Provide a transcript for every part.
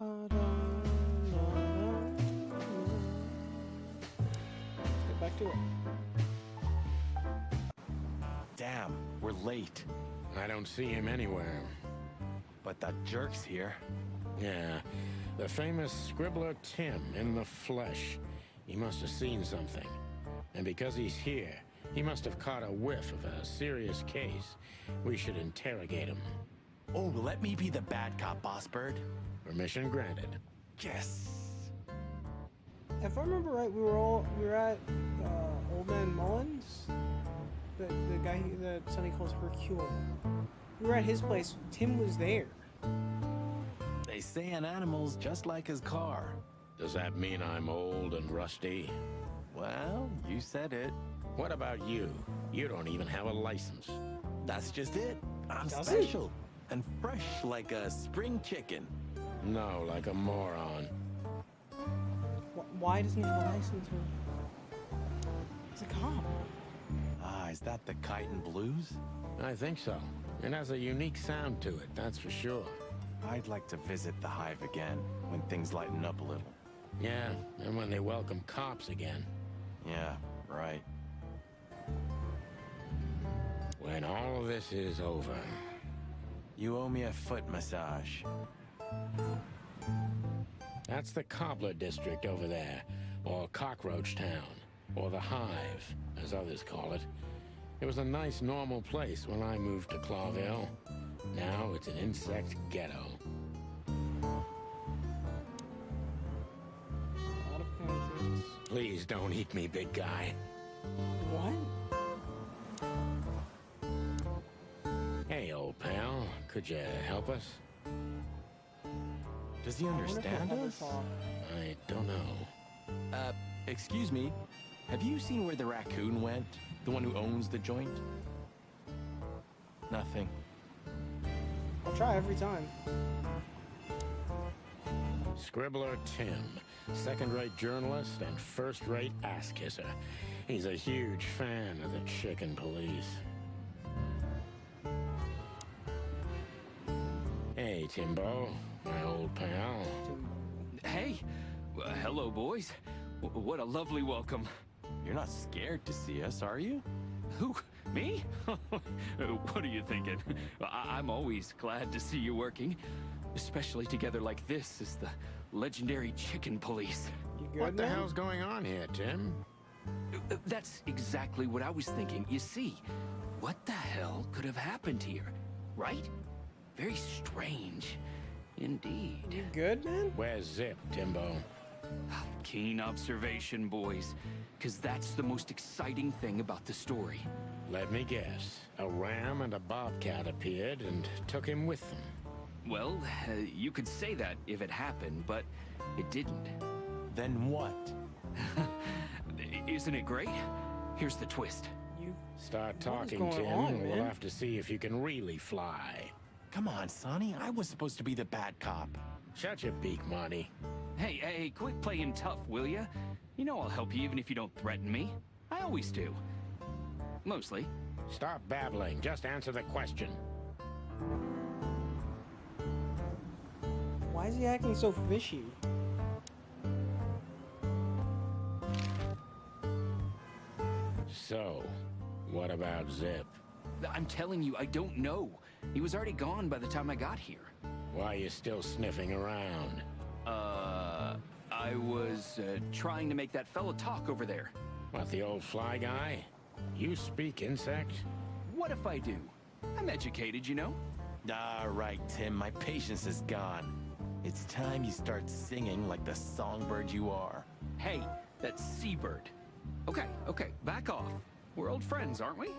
Let's get back to it. Damn, we're late. I don't see him anywhere. But that jerk's here. Yeah, the famous scribbler Tim in the flesh. He must have seen something. And because he's here, he must have caught a whiff of a serious case. We should interrogate him. Oh, let me be the bad cop, Boss Bird. Permission granted. Yes. If I remember right, we were at Old Man Mullins, the guy that Sonny calls Hercule. We were at his place. Tim was there. They say an animal's just like his car. Does that mean I'm old and rusty? Well, you said it. What about you? You don't even have a license. That's just it. I'm Does special. And fresh like a spring chicken. No, like a moron. Why doesn't he have a license? He's a cop. Ah, is that the Kite and Blues? I think so. It has a unique sound to it, that's for sure. I'd like to visit the Hive again, when things lighten up a little. Yeah, and when they welcome cops again. Yeah, right. When all of this is over. You owe me a foot massage. That's the Cobbler District over there, or Cockroach Town, or the Hive, as others call it. It was a nice, normal place when I moved to Clawville. Now it's an insect ghetto. A lot of pancakes. Please don't eat me, big guy. What? Hey, old pal, could you help us? Does he I wonder if understand they'll ever us? talk. I don't know. Excuse me. Have you seen where the raccoon went? The one who owns the joint? Nothing. I'll try every time. Scribbler Tim, second-rate journalist and first-rate ass-kisser. He's a huge fan of the chicken police. Hey, Timbo, my old pal. Hey, hello, boys. What a lovely welcome. You're not scared to see us, are you? Who? Me? What are you thinking? I'm always glad to see you working, especially together like this as the legendary chicken police. You good What the now? hell's going on here, Tim? That's exactly what I was thinking. You see, what the hell could have happened here, right? Very strange, indeed. You good, man? Where's Zip, Timbo? Keen observation, boys, because that's the most exciting thing about the story. Let me guess. A ram and a bobcat appeared and took him with them. Well, you could say that if it happened, but it didn't. Then what? Isn't it great? Here's the twist. You. Start What is talking, going Tim. on, We'll man? have to see if you can really fly. Come on, Sonny. I was supposed to be the bad cop. Shut your beak, Marty. Hey, quit playing tough, will ya? You know I'll help you even if you don't threaten me. I always do. Mostly. Stop babbling. Just answer the question. Why is he acting so fishy? So, what about Zip? I'm telling you, I don't know. He was already gone by the time I got here. Why are you still sniffing around? I was trying to make that fella talk over there. What, the old fly guy? You speak insect? What if I do? I'm educated, you know? All right, Tim. My patience is gone. It's time you start singing like the songbird you are. Hey, that's Seabird. Okay, back off. We're old friends, aren't we?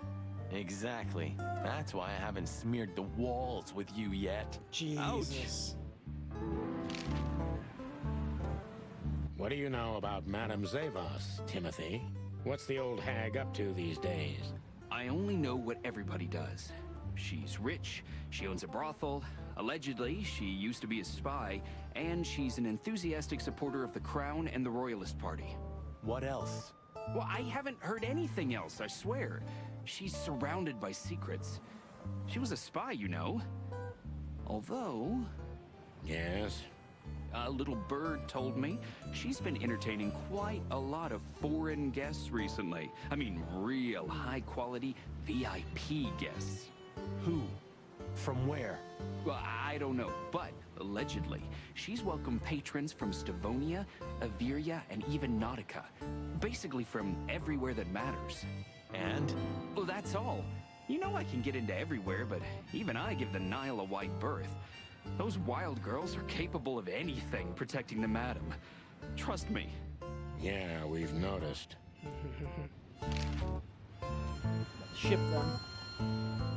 Exactly. That's why I haven't smeared the walls with you yet. Jesus. What do you know about Madame Zavos, Timothy? What's the old hag up to these days? I only know what everybody does. She's rich, she owns a brothel, allegedly she used to be a spy, and she's an enthusiastic supporter of the Crown and the Royalist Party. What else? Well, I haven't heard anything else, I swear. She's surrounded by secrets. She was a spy, you know. Although... Yes? A little bird told me she's been entertaining quite a lot of foreign guests recently. I mean, real high-quality VIP guests. Who? From where? Well, I don't know, but allegedly, she's welcomed patrons from Stavonia, Averia, and even Nautica. Basically from everywhere that matters. And? Well, that's all. You know I can get into everywhere, but even I give the Nile a wide berth. Those wild girls are capable of anything protecting the madam. Trust me. Yeah, we've noticed. Ship them.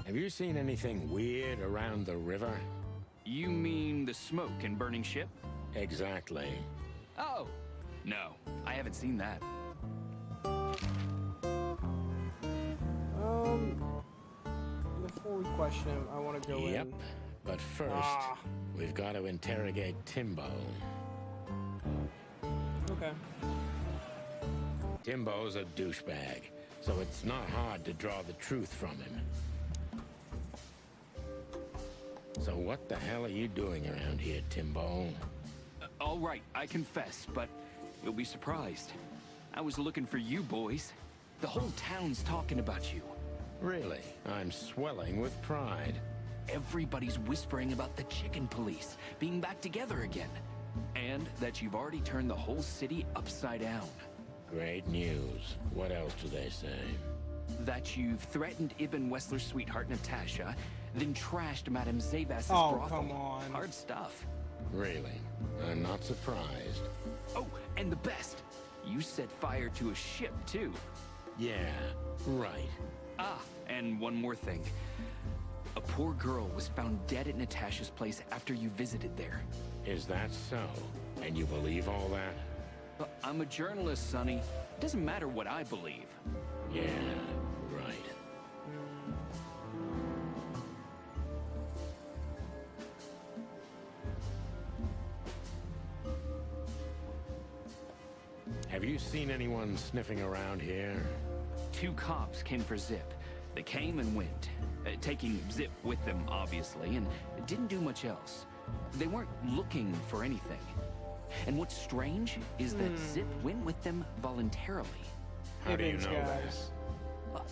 Have you seen anything weird around the river? You mean the smoke and burning ship? Exactly. Oh, no, I haven't seen that. Before we question him, I want to go Yep. in. But first, we've got to interrogate Timbo. Okay. Timbo's a douchebag, so it's not hard to draw the truth from him. So what the hell are you doing around here, Timbo? All right, I confess, but you'll be surprised. I was looking for you boys. The whole town's talking about you. Really? I'm swelling with pride. Everybody's whispering about the chicken police being back together again. And that you've already turned the whole city upside down. Great news. What else do they say? That you've threatened Ibn Wessler's sweetheart Natasha, then trashed Madame Zavas's Oh, brothel. come on. Hard stuff. Really? I'm not surprised. Oh, and the best. You set fire to a ship, too. Yeah, right. Ah, and one more thing. A poor girl was found dead at Natasha's place after you visited there. Is that so? And you believe all that? I'm a journalist, Sonny. It doesn't matter what I believe. Yeah, right. Have you seen anyone sniffing around here? 2 cops came for Zip. They came and went, taking Zip with them, obviously, and didn't do much else. They weren't looking for anything. And what's strange is that Zip went with them voluntarily. How do you Higgins know that? guys.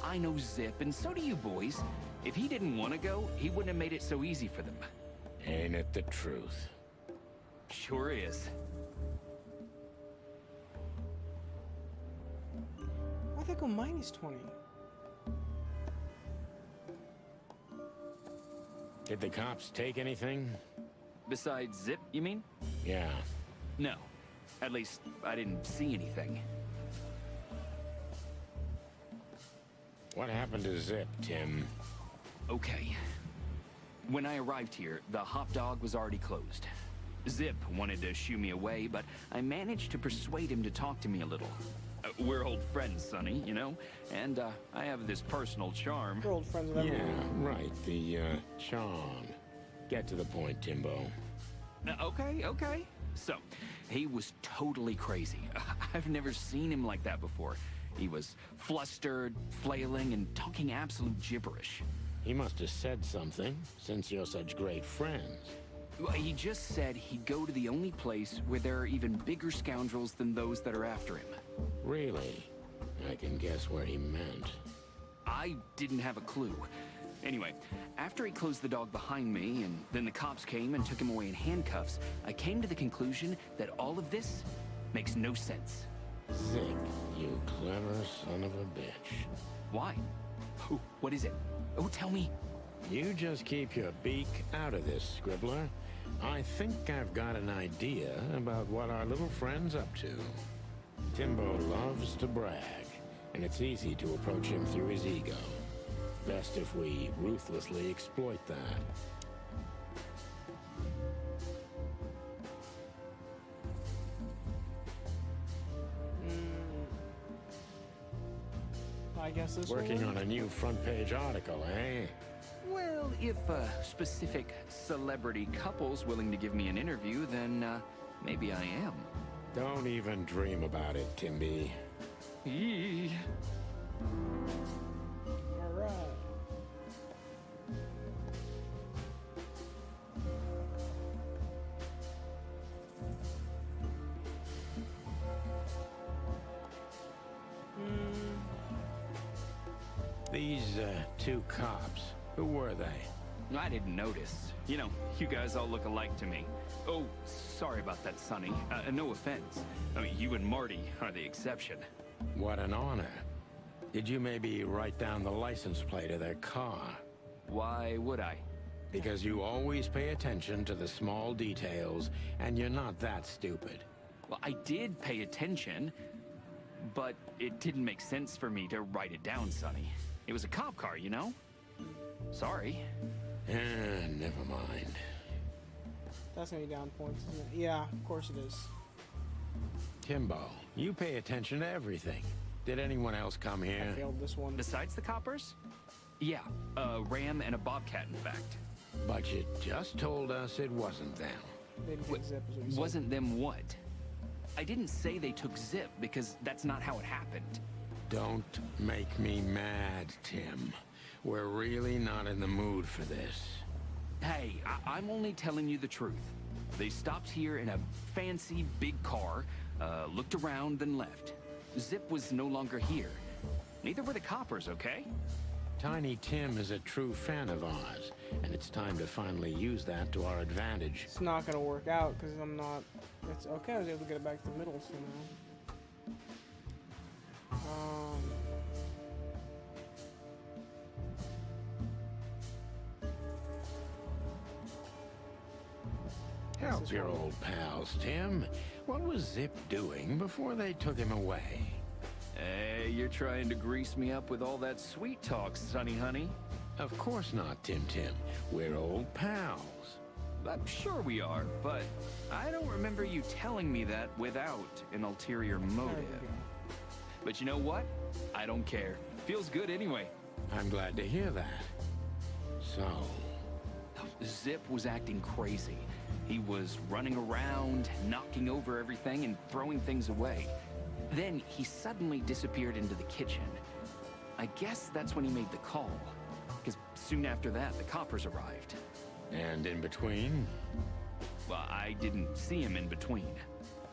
I know Zip, and so do you boys. If he didn't want to go, he wouldn't have made it so easy for them. Ain't it the truth? Sure is. Why'd they go -20? Did the cops take anything? Besides Zip, you mean? Yeah. No. At least, I didn't see anything. What happened to Zip, Tim? Okay. When I arrived here, the Hop Dog was already closed. Zip wanted to shoo me away, but I managed to persuade him to talk to me a little. We're old friends, Sonny, you know? And, I have this personal charm. We're old friends with Yeah, everyone. right. The, charm. Get to the point, Timbo. Okay. So, he was totally crazy. I've never seen him like that before. He was flustered, flailing, and talking absolute gibberish. He must have said something, since you're such great friends. He just said he'd go to the only place where there are even bigger scoundrels than those that are after him. Really? I can guess where he meant. I didn't have a clue. Anyway, after he closed the dog behind me, and then the cops came and took him away in handcuffs, I came to the conclusion that all of this makes no sense. Zip, you clever son of a bitch. Why? Oh, what is it? Oh, tell me. You just keep your beak out of this, Scribbler. I think I've got an idea about what our little friend's up to. Timbo loves to brag, and it's easy to approach him through his ego. Best if we ruthlessly exploit that. I guess this Working one. on a new front-page article, eh? Well, if a specific celebrity couple's willing to give me an interview, then maybe I am. Don't even dream about it, Timby. Eee. All right. These, two cops, who were they? I didn't notice. You know, you guys all look alike to me. Oh, sorry about that, Sonny. No offense. I mean, you and Marty are the exception. What an honor. Did you maybe write down the license plate of their car? Why would I? Because you always pay attention to the small details, and you're not that stupid. Well, I did pay attention, but it didn't make sense for me to write it down, Sonny. It was a cop car, you know? Sorry. Never mind. That's gonna be down points, isn't it? Yeah, of course it is. Timbo, you pay attention to everything. Did anyone else come I here? failed this one. Besides the coppers? Yeah, a ram and a bobcat, in fact. But you just told us it wasn't them. They didn't take Zip, is what you said. Wasn't them what? I didn't say they took Zip, because that's not how it happened. Don't make me mad, Tim. We're really not in the mood for this. Hey, I'm only telling you the truth. They stopped here in a fancy big car, looked around, then left. Zip was no longer here. Neither were the coppers, okay? Tiny Tim is a true fan of ours, and it's time to finally use that to our advantage. It's not gonna work out because I'm not. It's okay. I was able to get it back to the middle somehow. Help your old pals, Tim. What was Zip doing before they took him away? Hey, you're trying to grease me up with all that sweet talk, Sonny honey. Of course not, Tim Tim. We're old pals. I'm sure we are, but I don't remember you telling me that without an ulterior motive. But you know what? I don't care. Feels good anyway. I'm glad to hear that. So, Zip was acting crazy. He was running around, knocking over everything and throwing things away. Then he suddenly disappeared into the kitchen. I guess that's when he made the call, because soon after that, the coppers arrived. and in between? Well, I didn't see him in between.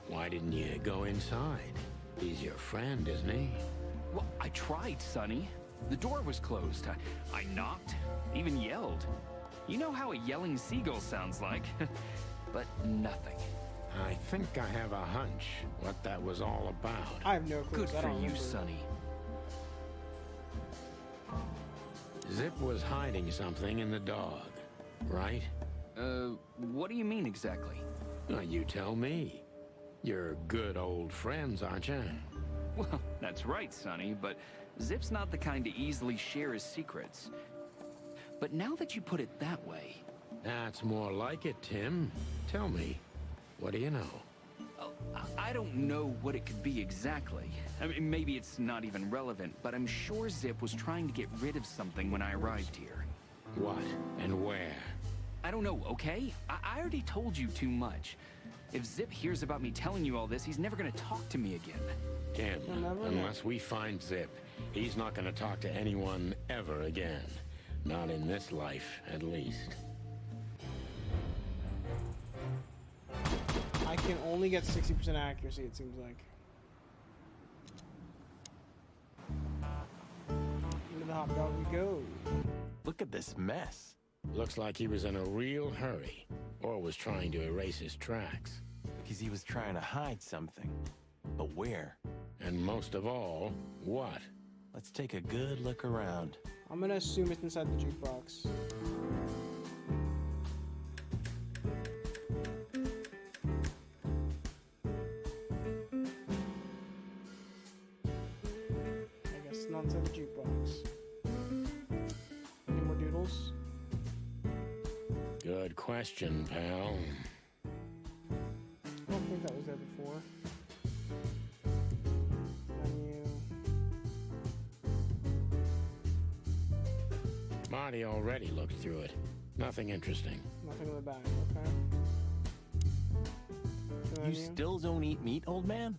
Why didn't you go inside? He's your friend, isn't he? Well, I tried, Sonny. The door was closed. I knocked, even yelled. You know how a yelling seagull sounds like. But nothing. I think I have a hunch what that was all about. I have no clue. Good 'cause I for don't you, remember. Sonny. Zip was hiding something in the dog, right? What do you mean exactly? Well, you tell me. You're good old friends, aren't you? Well, that's right, Sonny, but Zip's not the kind to easily share his secrets. But now that you put it that way... That's more like it, Tim. Tell me, what do you know? Oh, I don't know what it could be exactly. I mean, maybe it's not even relevant, but I'm sure Zip was trying to get rid of something when I arrived here. What and where? I don't know, okay? I already told you too much. If Zip hears about me telling you all this, he's never gonna talk to me again. Tim, You'll never know. unless we find Zip, he's not going to talk to anyone ever again. Not in this life, at least. I can only get 60% accuracy, it seems like. Into the hot dog we go. Look at this mess. Looks like he was in a real hurry, or was trying to erase his tracks. Because he was trying to hide something. But where? And most of all, what? Let's take a good look around. I'm gonna assume it's inside the jukebox. I guess it's not inside the jukebox. Any more doodles? Good question, pal. I don't think that was there before. Menu. Marty already looked through it. Nothing interesting. Nothing in the back, okay. You Menu. still don't eat meat, old man?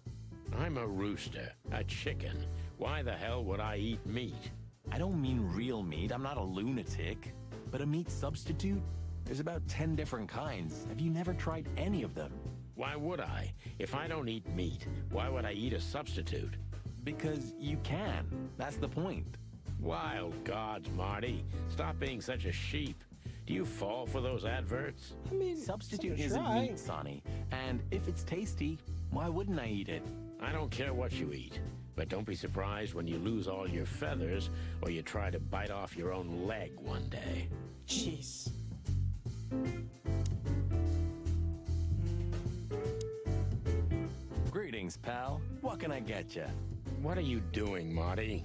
I'm a rooster, a chicken. Why the hell would I eat meat? I don't mean real meat. I'm not a lunatic. But a meat substitute? There's about 10 different kinds. Have you never tried any of them? Why would I? If I don't eat meat, why would I eat a substitute? Because you can. That's the point. Wild gods, Marty. Stop being such a sheep. Do you fall for those adverts? I mean, Substitute something to isn't try. meat, Sonny. And if it's tasty, why wouldn't I eat it? I don't care what you eat, but don't be surprised when you lose all your feathers or you try to bite off your own leg one day. Jeez. Greetings, pal. What can I get you? What are you doing, Marty?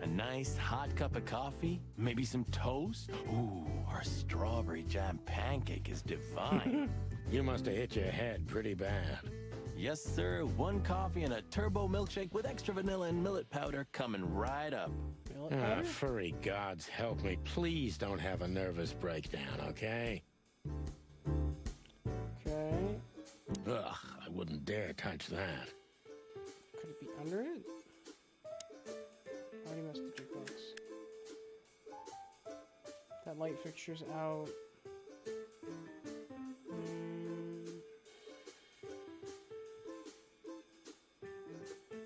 A nice hot cup of coffee? Maybe some toast? Ooh, our strawberry jam pancake is divine. You must have hit your head pretty bad. Yes, sir. One coffee and a turbo milkshake with extra vanilla and millet powder coming right up. Millet Ah, powder? furry gods help me. Please don't have a nervous breakdown, okay? Okay. Ugh, I wouldn't dare touch that. Could it be under it? Already messed the jukebox. That light fixture's out.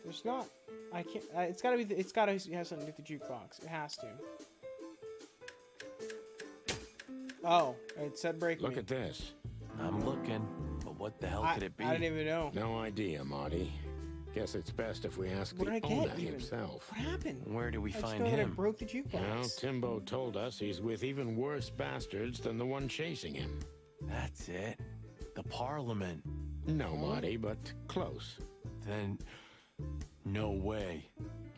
There's not. I can't. It's gotta be. It's gotta have something to do with the jukebox. It has to. Oh, it said break Look me. at this. I'm looking, but what the hell could it be? I didn't even know. No idea, Marty. Guess it's best if we ask What the did I owner get even? himself. What happened? Where do we I just find know that I him? broke the jukebox. Well, Timbo told us he's with even worse bastards than the one chasing him. That's it. The Parliament. No, Marty, but close. Then, no way.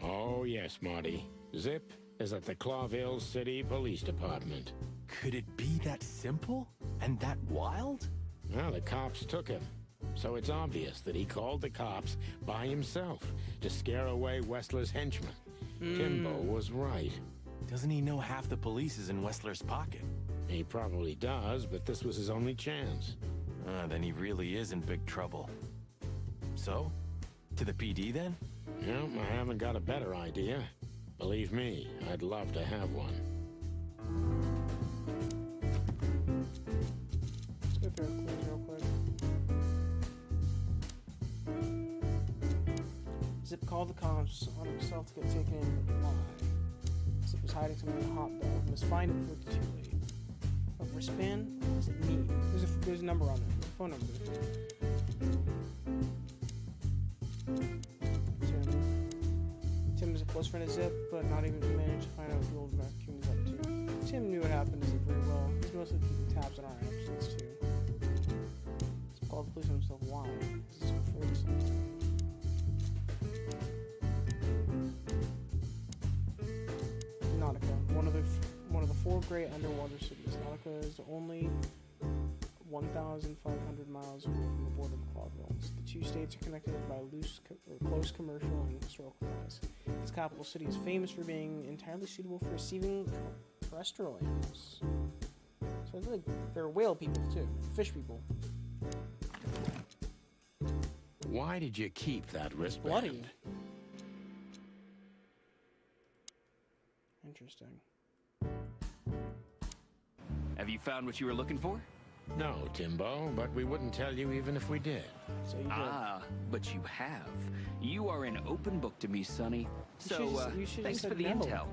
Oh, yes, Marty. Zip is at the Clawville City Police Department. Could it be that simple? And that wild? Well, the cops took him. So it's obvious that he called the cops by himself to scare away Wessler's henchmen. Timbo was right. Doesn't he know half the police is in Wessler's pocket? He probably does, but this was his only chance. Then he really is in big trouble. So, to the PD then? No, I haven't got a better idea. Believe me, I'd love to have one. Let's go through clues real quick. Zip called the cops on himself to get taken in, but why? Zip was hiding something in a hot dog. Must find it before it's too late. A wristband? What does it mean? There's a number on it. A phone number. Tim is a close friend of Zip, but not even managed to find out what the old vacuum is up to. Tim knew what happened to Zip very well. He's mostly keeping tabs on our absence too. Zip called the police on himself. Why? This is so afraid of something. Nautica, one of the four great underwater cities. Nautica is only 1,500 miles away from the border of Clawville. The two states are connected by close commercial and historical ties. Its capital city is famous for being entirely suitable for receiving terrestrial animals. So I feel like there are whale people too, fish people. Why did you keep that wristband? Bloody. Interesting. Have you found what you were looking for? No, Timbo, but we wouldn't tell you even if we did. So you did. Ah, but you have. You are an open book to me, Sonny. So, you should've thanks said for the no. intel.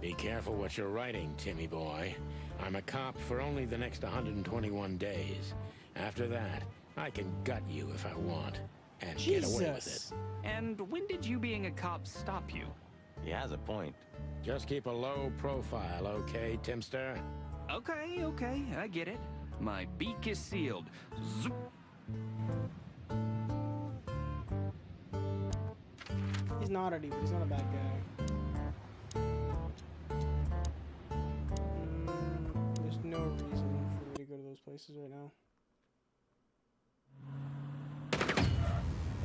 Be careful what you're writing, Timmy boy. I'm a cop for only the next 121 days. After that, I can gut you if I want. And get away with it. Jesus. And when did you being a cop stop you? He has a point. Just keep a low profile, okay, Timster? Okay, okay, I get it. My beak is sealed. Zoop. He's not a but he's not a bad guy. There's no reason for me to go to those places right now.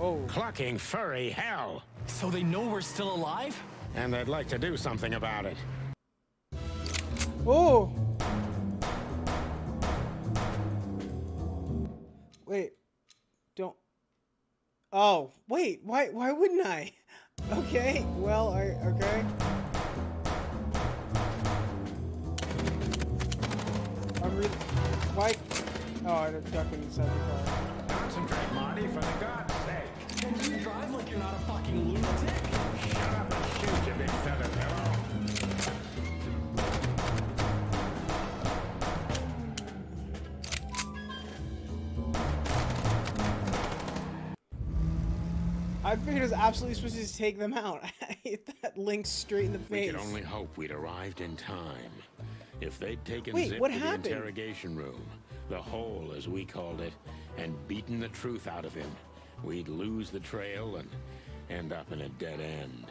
Oh, Clucking furry hell! So they know we're still alive? And they'd like to do something about it. oh! Wait, don't. Oh, wait. Why wouldn't I? Okay. Well, okay. I'm really. Why? Oh, I don't duck inside the car. Concentrate, Marty, for the God's sake. Then you drive like you're not a fucking lunatic? Shut up and shoot, you big feather pillow. I figured it was absolutely supposed to just take them out. I hit that link straight in the We face. could only hope we'd arrived in time. If they'd taken Wait, Zip what to happened? the interrogation room, the hole as we called it, and beaten the truth out of him, we'd lose the trail and end up in a dead end.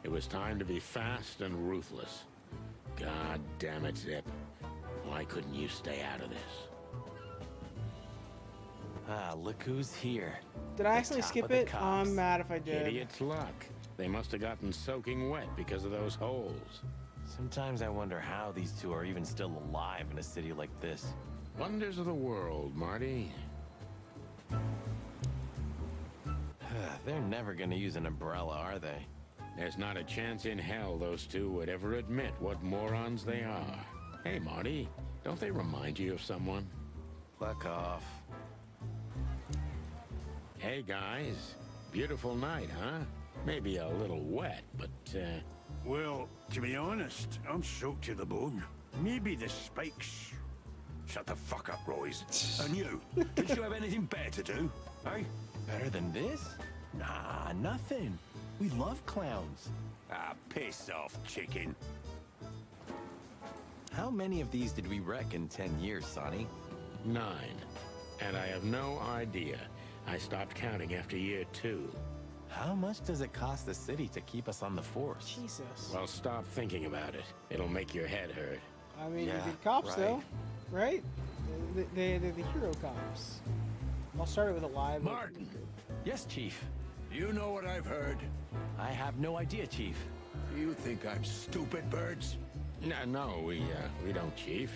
It was time to be fast and ruthless. God damn it, Zip. Why couldn't you stay out of this? Ah, look who's here. Did I The actually top skip of the it? cops. I'm mad if I did. Idiot's luck. They must have gotten soaking wet because of those holes. Sometimes I wonder how these two are even still alive in a city like this. Wonders of the world, Marty. They're never gonna use an umbrella, are they? There's not a chance in hell those two would ever admit what morons they are. Hey, Marty, don't they remind you of someone? Fuck off. Hey, guys. Beautiful night, huh? Maybe a little wet, but, Well, to be honest, I'm soaked to the bone. Maybe the spikes. Shut the fuck up, Royce. And you, did you have anything better to do? Eh? Better than this? Nah, nothing. We love clowns. Ah, piss off, chicken. How many of these did we wreck in 10 years, Sonny? 9. And I have no idea. I stopped counting after year 2. How much does it cost the city to keep us on the force? Jesus. Well, stop thinking about it. It'll make your head hurt. I mean, Yeah, they're good cops, right. though. Right? They're the hero cops. I'll start it with a lie. but- Martin. Yes, Chief. You know what I've heard? I have no idea, Chief. You think I'm stupid, birds? No, we don't, Chief.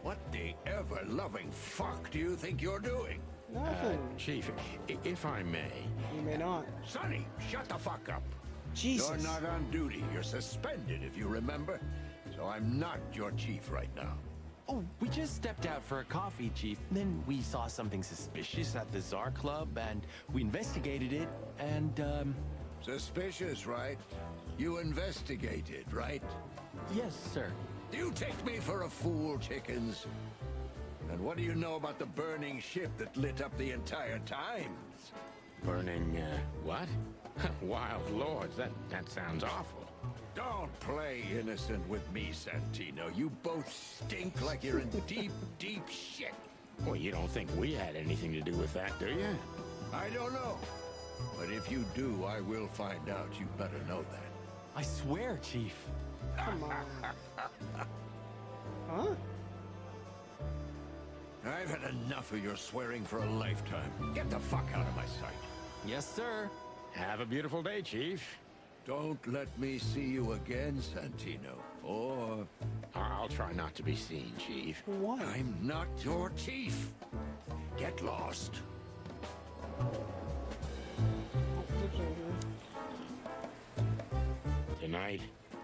What the ever-loving fuck do you think you're doing? Nothing. Chief, if I may, You may not. Sonny, shut the fuck up. Jesus. You're not on duty. You're suspended, if you remember. So I'm not your chief right now. Oh, we just stepped out for a coffee, Chief. Then we saw something suspicious at the Czar Club, and we investigated it, and, Suspicious, right? You investigated, right? yes, sir. You take me for a fool, chickens. And what do you know about the burning ship that lit up the entire Times? burning, what? Wild lords, that sounds awful. Don't play innocent with me, Santino. You both stink like you're in deep, deep shit. Well, you don't think we had anything to do with that, do you? I don't know. But if you do, I will find out. You better know that. I swear, Chief. Come on. Huh? I've had enough of your swearing for a lifetime. Get the fuck out of my sight. Yes, sir. Have a beautiful day, Chief. Don't let me see you again, Santino. Or I'll try not to be seen, Chief. Why? I'm not your chief. Get lost. Tonight,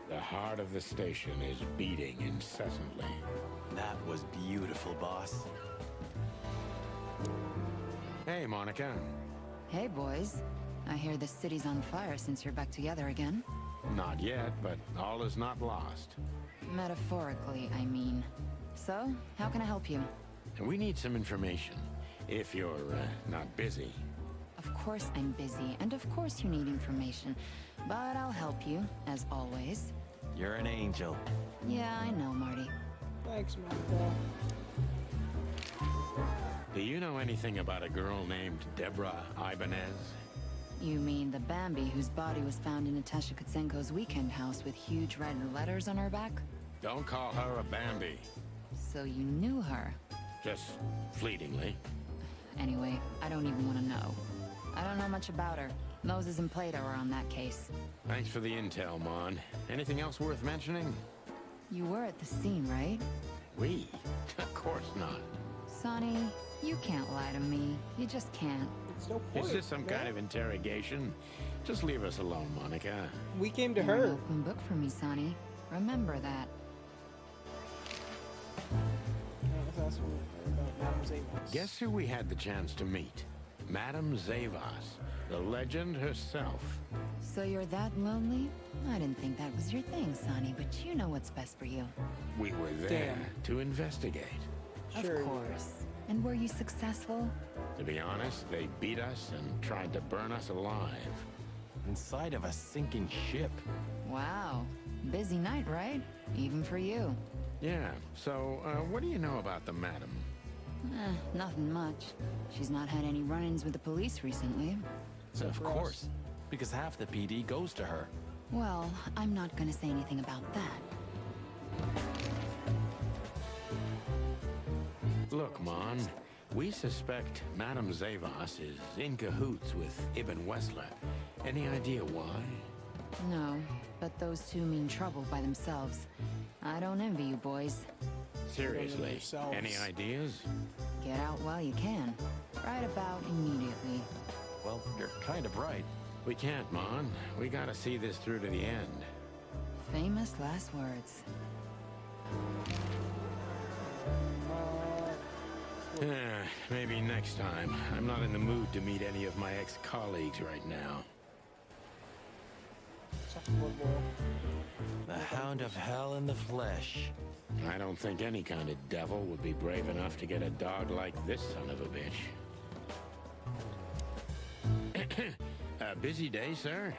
the heart of the station is beating incessantly. That was beautiful, boss. Hey, Monica. Hey, boys. I hear the city's on fire since you're back together again. Not yet, but all is not lost. Metaphorically, I mean. So, how can I help you? And we need some information, if you're not busy. Of course I'm busy, and of course you need information. But I'll help you, as always. You're an angel. Yeah, I know, Marty. Thanks, Monica. Do you know anything about a girl named Deborah Ibanez? You mean the Bambi whose body was found in Natasha Kutsenko's weekend house with huge red letters on her back? Don't call her a Bambi. So you knew her. Just fleetingly. Anyway, I don't even want to know. I don't know much about her. Moses and Plato are on that case. Thanks for the intel, Mon. Anything else worth mentioning? You were at the scene, right? We? Of course not. Sonny, you can't lie to me. You just can't. It's no point. Is this some man. kind of interrogation? Just leave us alone, Monica. We came to You're an her. open book for me, Sonny. Remember that. That's what about Madame Zavos. Guess who we had the chance to meet? Madame Zavos, the legend herself. So you're that lonely? I didn't think that was your thing, Sonny, but you know what's best for you. We were there Damn. to investigate. Sure. Of course. And were you successful? To be honest, they beat us and tried to burn us alive. Inside of a sinking ship. Wow. Busy night, right? Even for you. Yeah, so, what do you know about the madam? Nothing much. She's not had any run-ins with the police recently. Of for us. course. Because half the PD goes to her. Well, I'm not gonna say anything about that. Look, Mon, we suspect Madame Zavas is in cahoots with Ibn Wessler. Any idea why? No, but those two mean trouble by themselves. I don't envy you boys. Seriously, themselves. any ideas? Get out while you can. Right about immediately. Well, you're kind of right. We can't, Mon. We gotta see this through to the end. Famous last words. Maybe next time. I'm not in the mood to meet any of my ex-colleagues right now. Suck blood boil. The Hound of Hell in the flesh. I don't think any kind of devil would be brave enough to get a dog like this son of a bitch. Busy day, sir?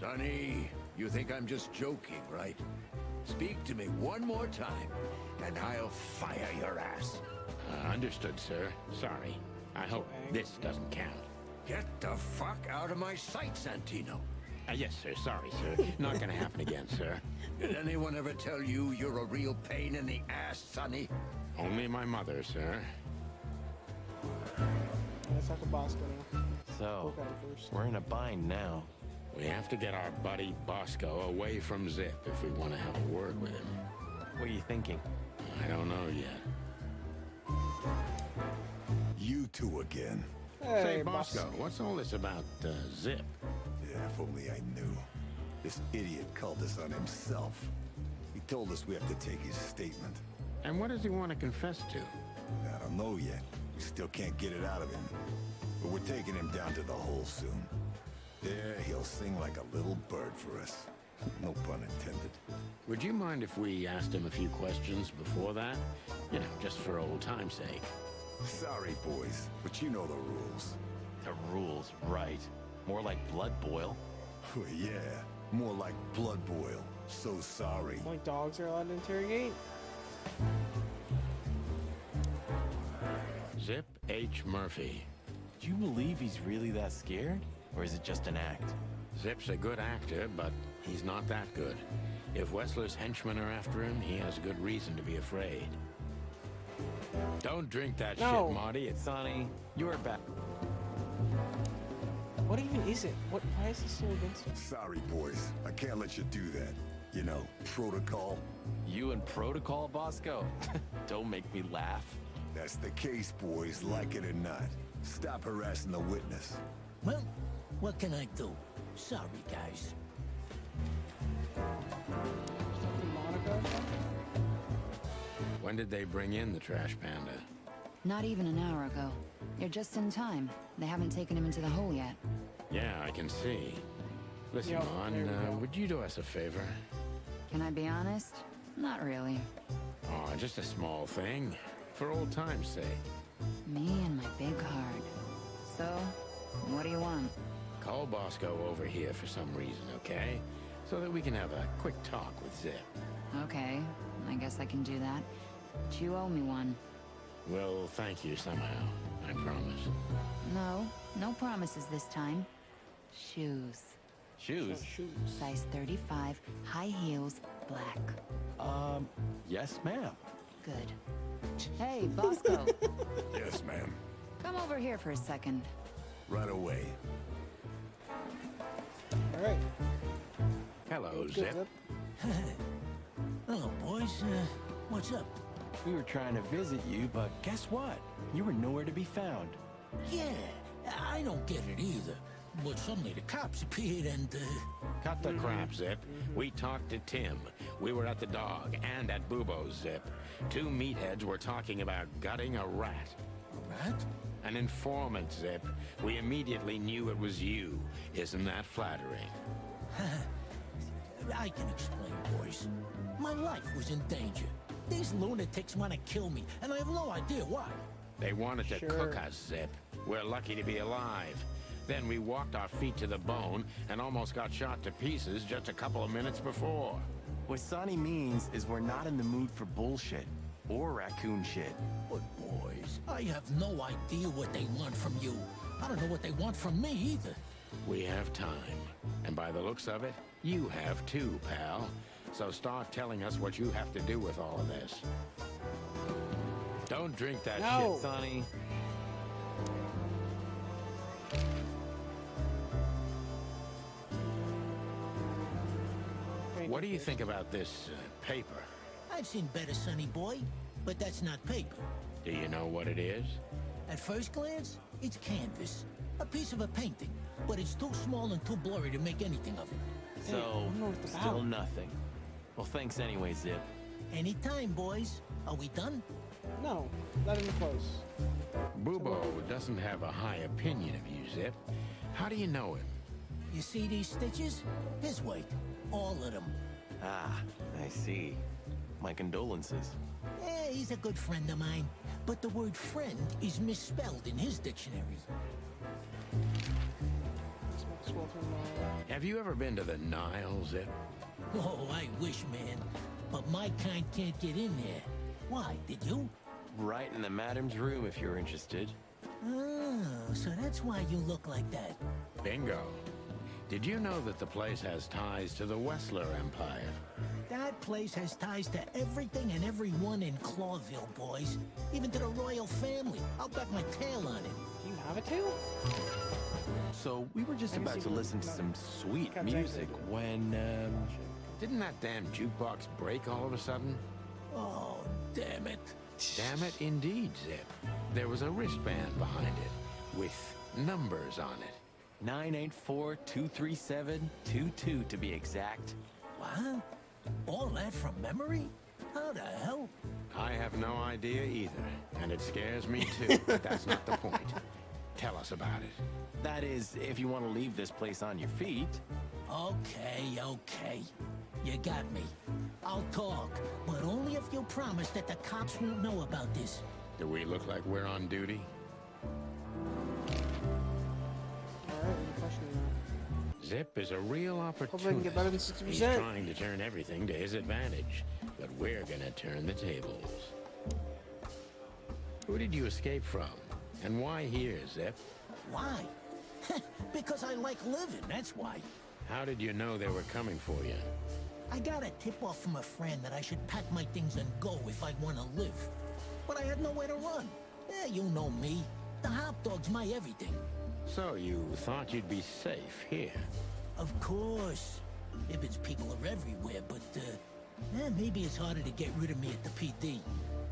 Sonny, you think I'm just joking, right? Speak to me one more time, and I'll fire your ass. Understood, sir. Sorry. I hope this doesn't count. Get the fuck out of my sight, Santino. Yes, sir. Sorry, sir. Not gonna happen again, sir. Did anyone ever tell you you're a real pain in the ass, Sonny? Only my mother, sir. Let's talk to Bosco now. So, Look at him first. we're in a bind now. We have to get our buddy Bosco away from Zip if we want to have a word with him. What are you thinking? I don't know yet. You two again. Hey, Say, Bosco, what's all this about Zip? Yeah, if only I knew. This idiot called us on himself. He told us we have to take his statement. And what does he want to confess to? I don't know yet. We still can't get it out of him. But we're taking him down to the hole soon. There, he'll sing like a little bird for us. No pun intended. Would you mind if we asked him a few questions before that? You know, just for old time's sake. Sorry, boys, but you know the rules. The rules, right. More like blood boil. Yeah, more like blood boil. So sorry. Only dogs are allowed to interrogate? Zip H. Murphy. Do you believe he's really that scared? Or is it just an act? Zip's a good actor, but he's not that good. If Wessler's henchmen are after him, he has good reason to be afraid. Don't drink that No. shit, Marty. It's Sonny, you're back. What even is it? Why is this so against us? Sorry, boys. I can't let you do that. You know, protocol. You and Protocol, Bosco? Don't make me laugh. That's the case, boys, like it or not. Stop harassing the witness. Well, what can I do? Sorry, guys. Monica or something? When did they bring in the trash panda? Not even an hour ago. You're just in time. They haven't taken him into the hole yet. Yeah, I can see. Listen, Yo, Mon, there we go. would you do us a favor? Can I be honest? Not really. Oh, just a small thing. For old time's sake. Me and my big heart. So, what do you want? Call Bosco over here for some reason, okay? So that we can have a quick talk with Zip. Okay, I guess I can do that. But you owe me one. Well, thank you somehow. I promise. No, no promises this time. Shoes. Shoes? Shoes. Size 35, high heels, black. Yes, ma'am. Good. Hey, Bosco. Yes, ma'am. Come over here for a second. Right away. All right. Hello, Good, Zip. Hello, boys. What's up? We were trying to visit you, but guess what? You were nowhere to be found. Yeah, I don't get it either. But suddenly the cops appeared and, Cut the crap, Zip. We talked to Tim. We were at the dog and at Bubo's, Zip. Two meatheads were talking about gutting a rat. Rat? An informant, Zip. We immediately knew it was you. Isn't that flattering? I can explain, boys. My life was in danger. These lunatics want to kill me, and I have no idea why. They wanted to Sure. cook us, Zip. We're lucky to be alive. Then we walked our feet to the bone and almost got shot to pieces just a couple of minutes before. What Sonny means is we're not in the mood for bullshit or raccoon shit. But boys, I have no idea what they want from you. I don't know what they want from me either. We have time. And by the looks of it, you have too, pal. So start telling us what you have to do with all of this. Don't drink that No. shit, Sonny. What do you think about this paper? I've seen better, Sonny boy, but that's not paper. Do you know what it is? At first glance, it's canvas. A piece of a painting, but it's too small and too blurry to make anything of it. So, don't know what it's still about. nothing. Well, thanks anyway, Zip. Anytime, boys. Are we done? No, not even close. Bubo doesn't have a high opinion of you, Zip. How do you know him? You see these stitches? His weight. All of them. Ah, I see. My condolences. He's a good friend of mine, but the word friend is misspelled in his dictionary. Scroll through my- Have you ever been to the Nile, Zip? Oh, I wish, man. But my kind can't get in there. Why, did you? Right in the madam's room if you're interested. Oh, so that's why you look like that. Bingo. Did you know that the place has ties to the Wessler Empire? That place has ties to everything and everyone in Clawville, boys. Even to the royal family. I'll bet my tail on it. Do you have a tail? So we were just Let me about see to what- listen to no. some sweet Captain music Anchor. when, Didn't that damn jukebox break all of a sudden? Oh, damn it. Damn it, indeed, Zip. There was a wristband behind it, with numbers on it. 984-237-22 to be exact. What? All that from memory? How the hell? I have no idea either, and it scares me too, but that's not the point. Tell us about it. That is, if you want to leave this place on your feet. Okay, okay. You got me. I'll talk, but only if you promise that the cops won't know about this. Do we look like we're on duty? Alright, we're questioning that. Zip is a real I opportunist. can get better than He's 60%. trying to turn everything to his advantage, but we're gonna turn the tables. Who did you escape from? And why here, Zip? Why? Because I like living, that's why. How did you know they were coming for you? I got a tip-off from a friend that I should pack my things and go if I want to live. But I had nowhere to run. You know me. The hot dog's my everything. So you thought you'd be safe here? Of course. Ibben's people are everywhere, but, maybe it's harder to get rid of me at the PD.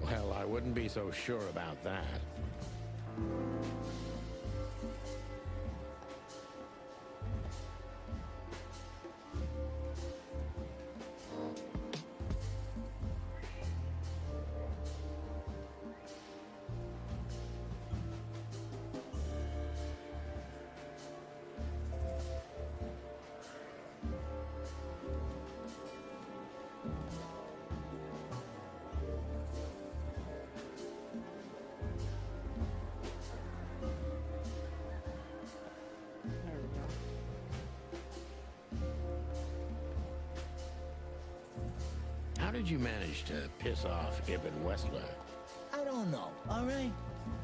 Well, I wouldn't be so sure about that. There we go. How did you manage to piss off Ibn Wessler? I don't know, all right?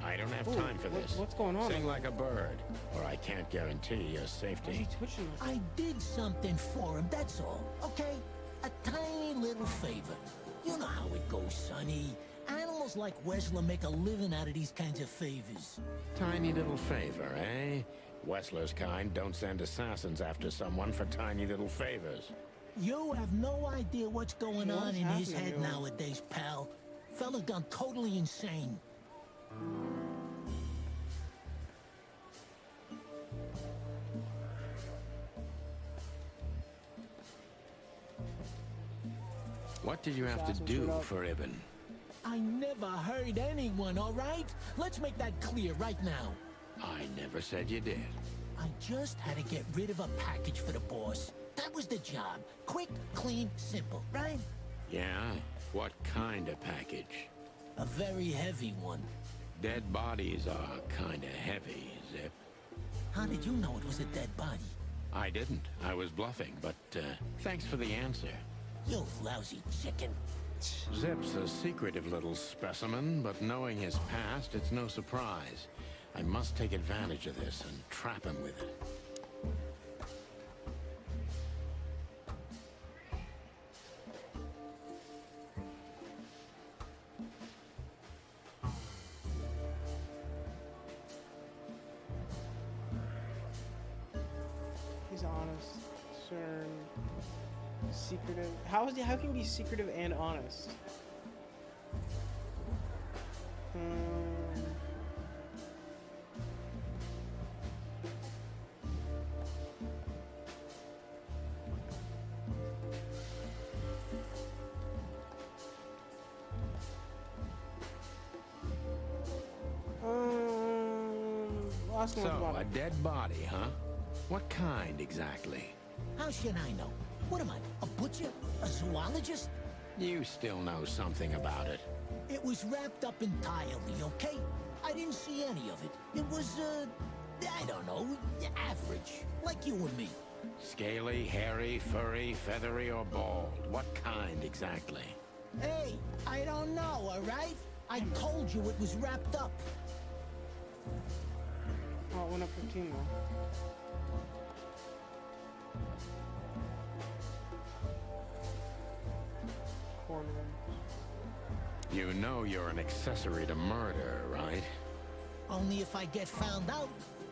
I don't have Ooh, time for what- this. what's going on? Sing like a bird, or I can't guarantee your Why is he safety. twitching like I did something for him, that's all, okay? A tiny little favor. You know how it goes, Sonny. Animals like Wessler make a living out of these kinds of favors. Tiny little favor, eh? Wessler's kind don't send assassins after someone for tiny little favors. You have no idea what's going What's on in his happening head to him? nowadays, pal. Fella's gone totally insane. What did you have to Assassin do showed up. for Ibn? I never hurt anyone, all right? Let's make that clear right now. I never said you did. I just had to get rid of a package for the boss. That was the job. Quick, clean, simple, right? Yeah? What kind of package? A very heavy one. Dead bodies are kinda heavy, Zip. How did you know it was a dead body? I didn't. I was bluffing, but thanks for the answer. You lousy chicken. Zip's a secretive little specimen, but knowing his past, it's no surprise. I must take advantage of this and trap him with it. He's honest, concerned, secretive. How can he be secretive and honest? Last one's So, about a it. dead body, huh? What kind exactly? How should I know? What am I, a butcher? A zoologist? You still know something about it. It was wrapped up entirely, okay? I didn't see any of it. It was, I don't know, average. Like you and me. Scaly, hairy, furry, feathery, or bald? What kind exactly? Hey, I don't know, all right? I told you it was wrapped up. Oh, it went up 15 though. Corner. You know you're an accessory to murder, right? Only if I get found out.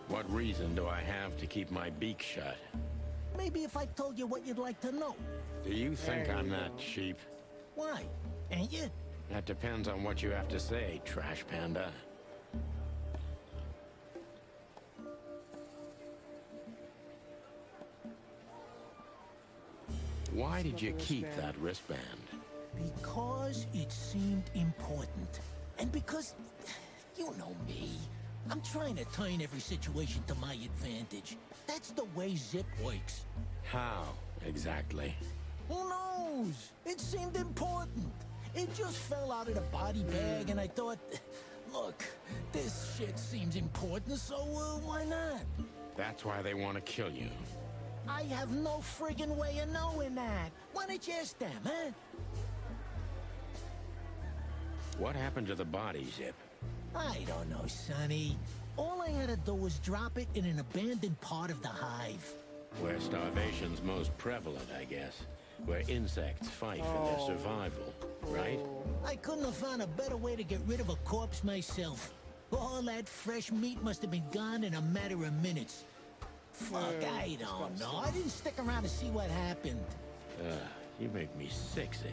What reason do I have to keep my beak shut? Maybe if I told you what you'd like to know. Do you think There I'm you that go. cheap? Why? Ain't you? That depends on what you have to say, Trash Panda. Why did you keep that wristband? Because it seemed important. And because, you know me, I'm trying to turn every situation to my advantage. That's the way Zip works. How, exactly? Who knows? It seemed important. It just fell out of the body bag, and I thought, look, this shit seems important, so why not? That's why they want to kill you. I have no friggin' way of knowing that. Why don't you ask them, huh? What happened to the body, Zip? I don't know, Sonny. All I had to do was drop it in an abandoned part of the hive. Where starvation's most prevalent, I guess. Where insects fight for their survival, right? I couldn't have found a better way to get rid of a corpse myself. All that fresh meat must have been gone in a matter of minutes. Fuck, I don't know. I didn't stick around to see what happened. You make me sick, Zip.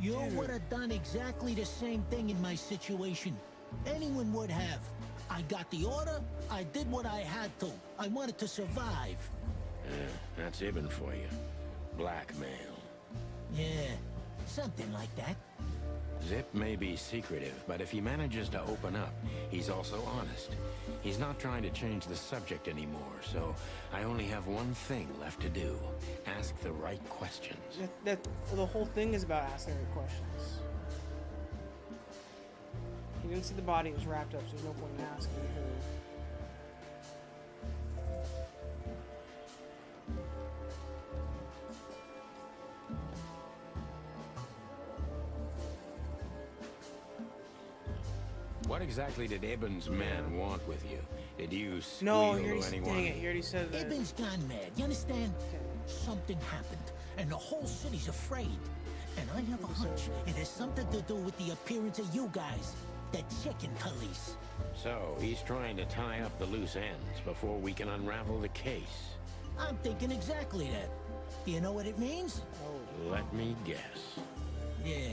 You would have done exactly the same thing in my situation. Anyone would have. I got the order, I did what I had to. I wanted to survive. That's Ibn for you. Blackmail. Yeah, something like that. Zip may be secretive, but if he manages to open up, he's also honest. He's not trying to change the subject anymore, so I only have one thing left to do. Ask the right questions. That the whole thing is about asking the questions. He didn't see the body; it was wrapped up, so there's no point in asking who. What exactly did Ibn's men want with you? Did you squeal No, to you already, anyone? dang it, you already said that. Ibn's gone mad, you understand? Something happened, and the whole city's afraid. And I have a hunch it has something to do with the appearance of you guys, the chicken police. So, he's trying to tie up the loose ends before we can unravel the case. I'm thinking exactly that. Do you know what it means? Let me guess. Yeah,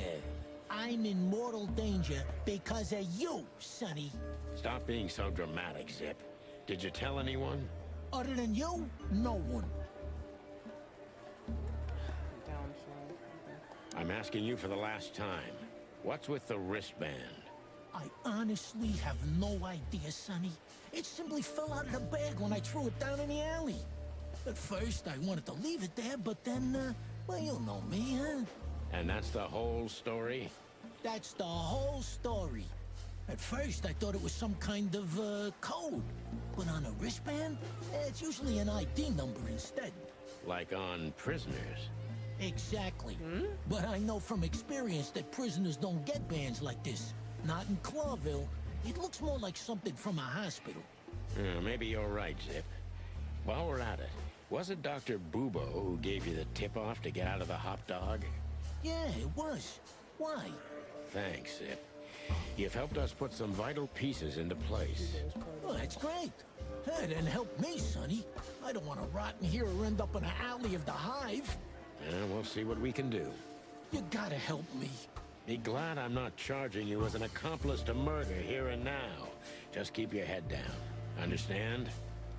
I'm in mortal danger because of you, Sonny. Stop being so dramatic, Zip. Did you tell anyone? Other than you, no one. Downfall. Okay. I'm asking you for the last time. What's with the wristband? I honestly have no idea, Sonny. It simply fell out of the bag when I threw it down in the alley. At first, I wanted to leave it there, but then, well, you know me, huh? And that's the whole story? That's the whole story. At first, I thought it was some kind of, code. But on a wristband, it's usually an ID number instead. Like on prisoners. Exactly. But I know from experience that prisoners don't get bands like this. Not in Clawville. It looks more like something from a hospital. Maybe you're right, Zip. While we're at it, was it Dr. Bubo who gave you the tip-off to get out of the hop dog? Yeah, it was. Why? Thanks, Zip. You've helped us put some vital pieces into place. Well, that's great. Hey, then help me, Sonny. I don't want to rot in here or end up in an alley of the Hive. We'll see what we can do. You gotta help me. Be glad I'm not charging you as an accomplice to murder here and now. Just keep your head down. Understand?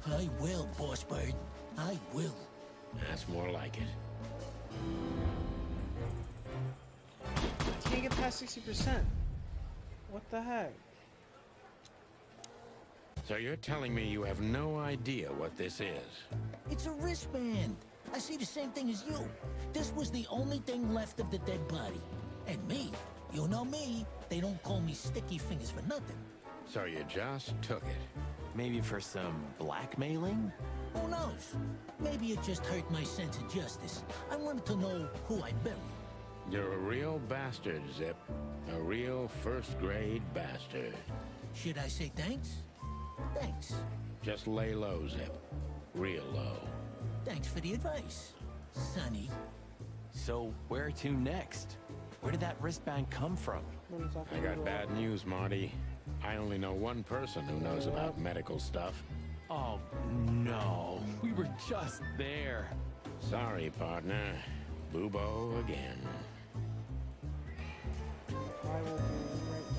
I will, Boss Bird. I will. That's more like it. Can't get past 60%. What the heck? So you're telling me you have no idea what this is? It's a wristband. I see the same thing as you. This was the only thing left of the dead body. And me, you know me, they don't call me Sticky Fingers for nothing. So you just took it? Maybe for some blackmailing? Who knows? Maybe it just hurt my sense of justice. I wanted to know who I buried. You're a real bastard, Zip. A real first-grade bastard. Should I say thanks? Thanks. Just lay low, Zip. Real low. Thanks for the advice, Sonny. So where to next? Where did that wristband come from? I got bad news, Marty. I only know one person who knows about medical stuff. Oh, no. We were just there. Sorry, partner. Bubo again. I will be right back.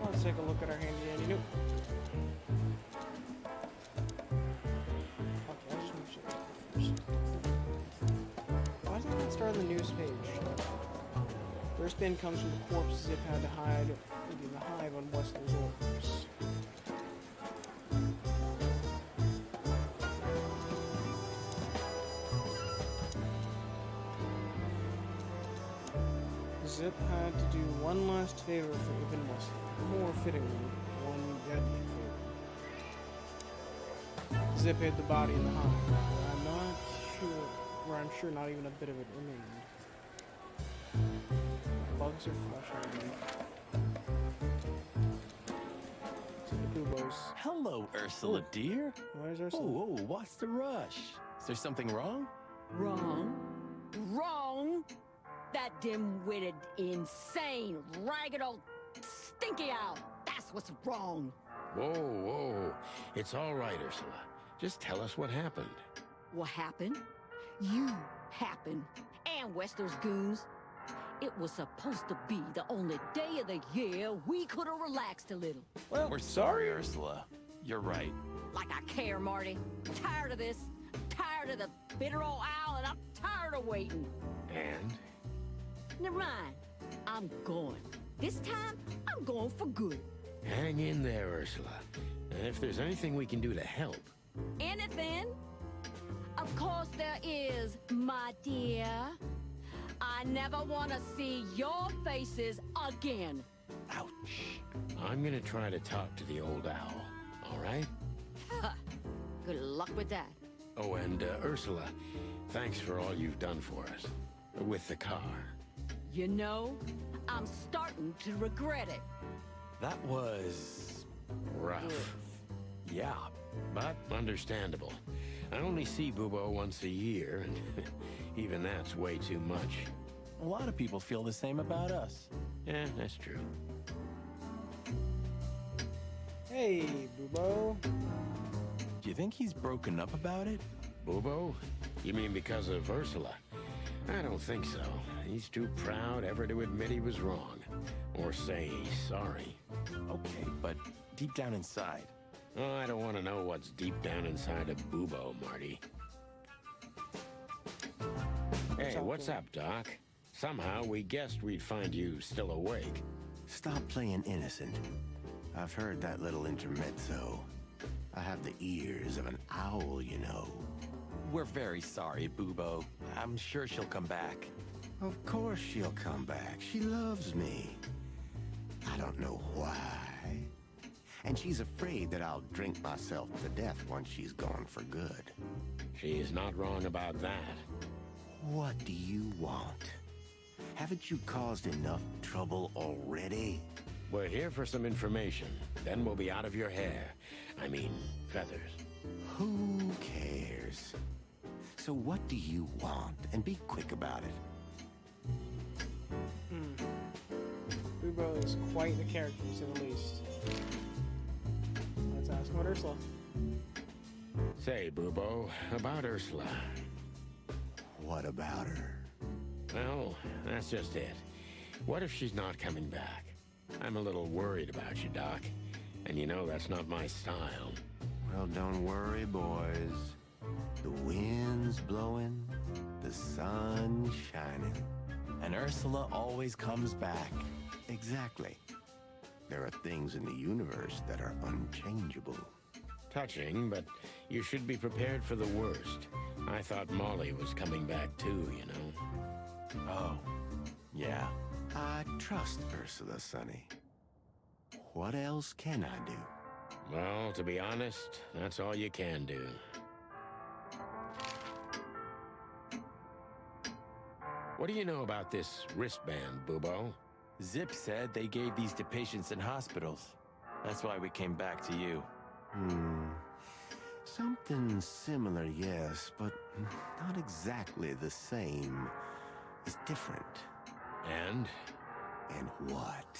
Let's take a look at our handy dandy note. Okay, I just want to check it first. Why doesn't that start on the news page? The wristband comes from the corpse Zip had to hide in the Hive on Westler's orders. Zip had to do one last favor for Ibn Westler. More fittingly, one deadly favor. Zip hid the body in the Hive. I'm sure not even a bit of it remained. Bugs are flushing. To the Bubos. Hello, Ursula, dear. Where's Ursula? Oh, what's the rush? Is there something wrong? Wrong. Wrong. That dim-witted, insane, ragged old stinky owl. That's what's wrong. Whoa, whoa. It's all right, Ursula. Just tell us what happened. What happened? You happened. And Westler's goons. It was supposed to be the only day of the year we could have relaxed a little. Well, We're sorry, Ursula. You're right. Like I care, Marty. I'm tired of this. I'm tired of the bitter old owl, and I'm tired of waiting. And? Never mind. I'm going. This time, I'm going for good. Hang in there, Ursula. And if there's anything we can do to help. Anything? Of Of course there is, my dear. I never want to see your faces again. Ouch. I'm gonna try to talk to the old owl, all right? Good luck with that. Oh, and Ursula, thanks for all you've done for us. With the car. You know, I'm starting to regret it. That was Rough. yeah. But understandable. I only see Bubo once a year, and even that's way too much. A lot of people feel the same about us. Yeah, that's true. Hey, Bubo. Do you think he's broken up about it? Bubo? You mean because of Ursula? I don't think so. He's too proud ever to admit he was wrong. Or say he's sorry. Okay, but deep down inside. Oh, I don't want to know what's deep down inside of Bubo, Marty. Hey, what's up, Doc? Somehow we guessed we'd find you still awake. Stop playing innocent. I've heard that little intermezzo. I have the ears of an owl, you know. We're very sorry, Bubo. I'm sure she'll come back. Of course she'll come back. She loves me. I don't know why. And she's afraid that I'll drink myself to death once she's gone for good. She's not wrong about that. What do you want? Haven't you caused enough trouble already? We're here for some information. Then we'll be out of your hair. I mean, feathers. Who cares? So what do you want? And be quick about it. Bubo is quite the character, to say the least. Let's ask about Ursula. Say, Bubo, about Ursula. What about her? Well, that's just it. What if she's not coming back? I'm a little worried about you, Doc. And you know that's not my style. Well, don't worry, boys. The wind's blowing, the sun's shining. And Ursula always comes back. Exactly. There are things in the universe that are unchangeable. Touching, but you should be prepared for the worst. I thought Molly was coming back too, you know. Oh, yeah. I trust Ursula, Sonny. What else can I do? Well, to be honest, that's all you can do. What do you know about this wristband, Bubo? Zip said they gave these to patients in hospitals. That's why we came back to you. Something similar, yes, but not exactly the same. It's different. And? And what?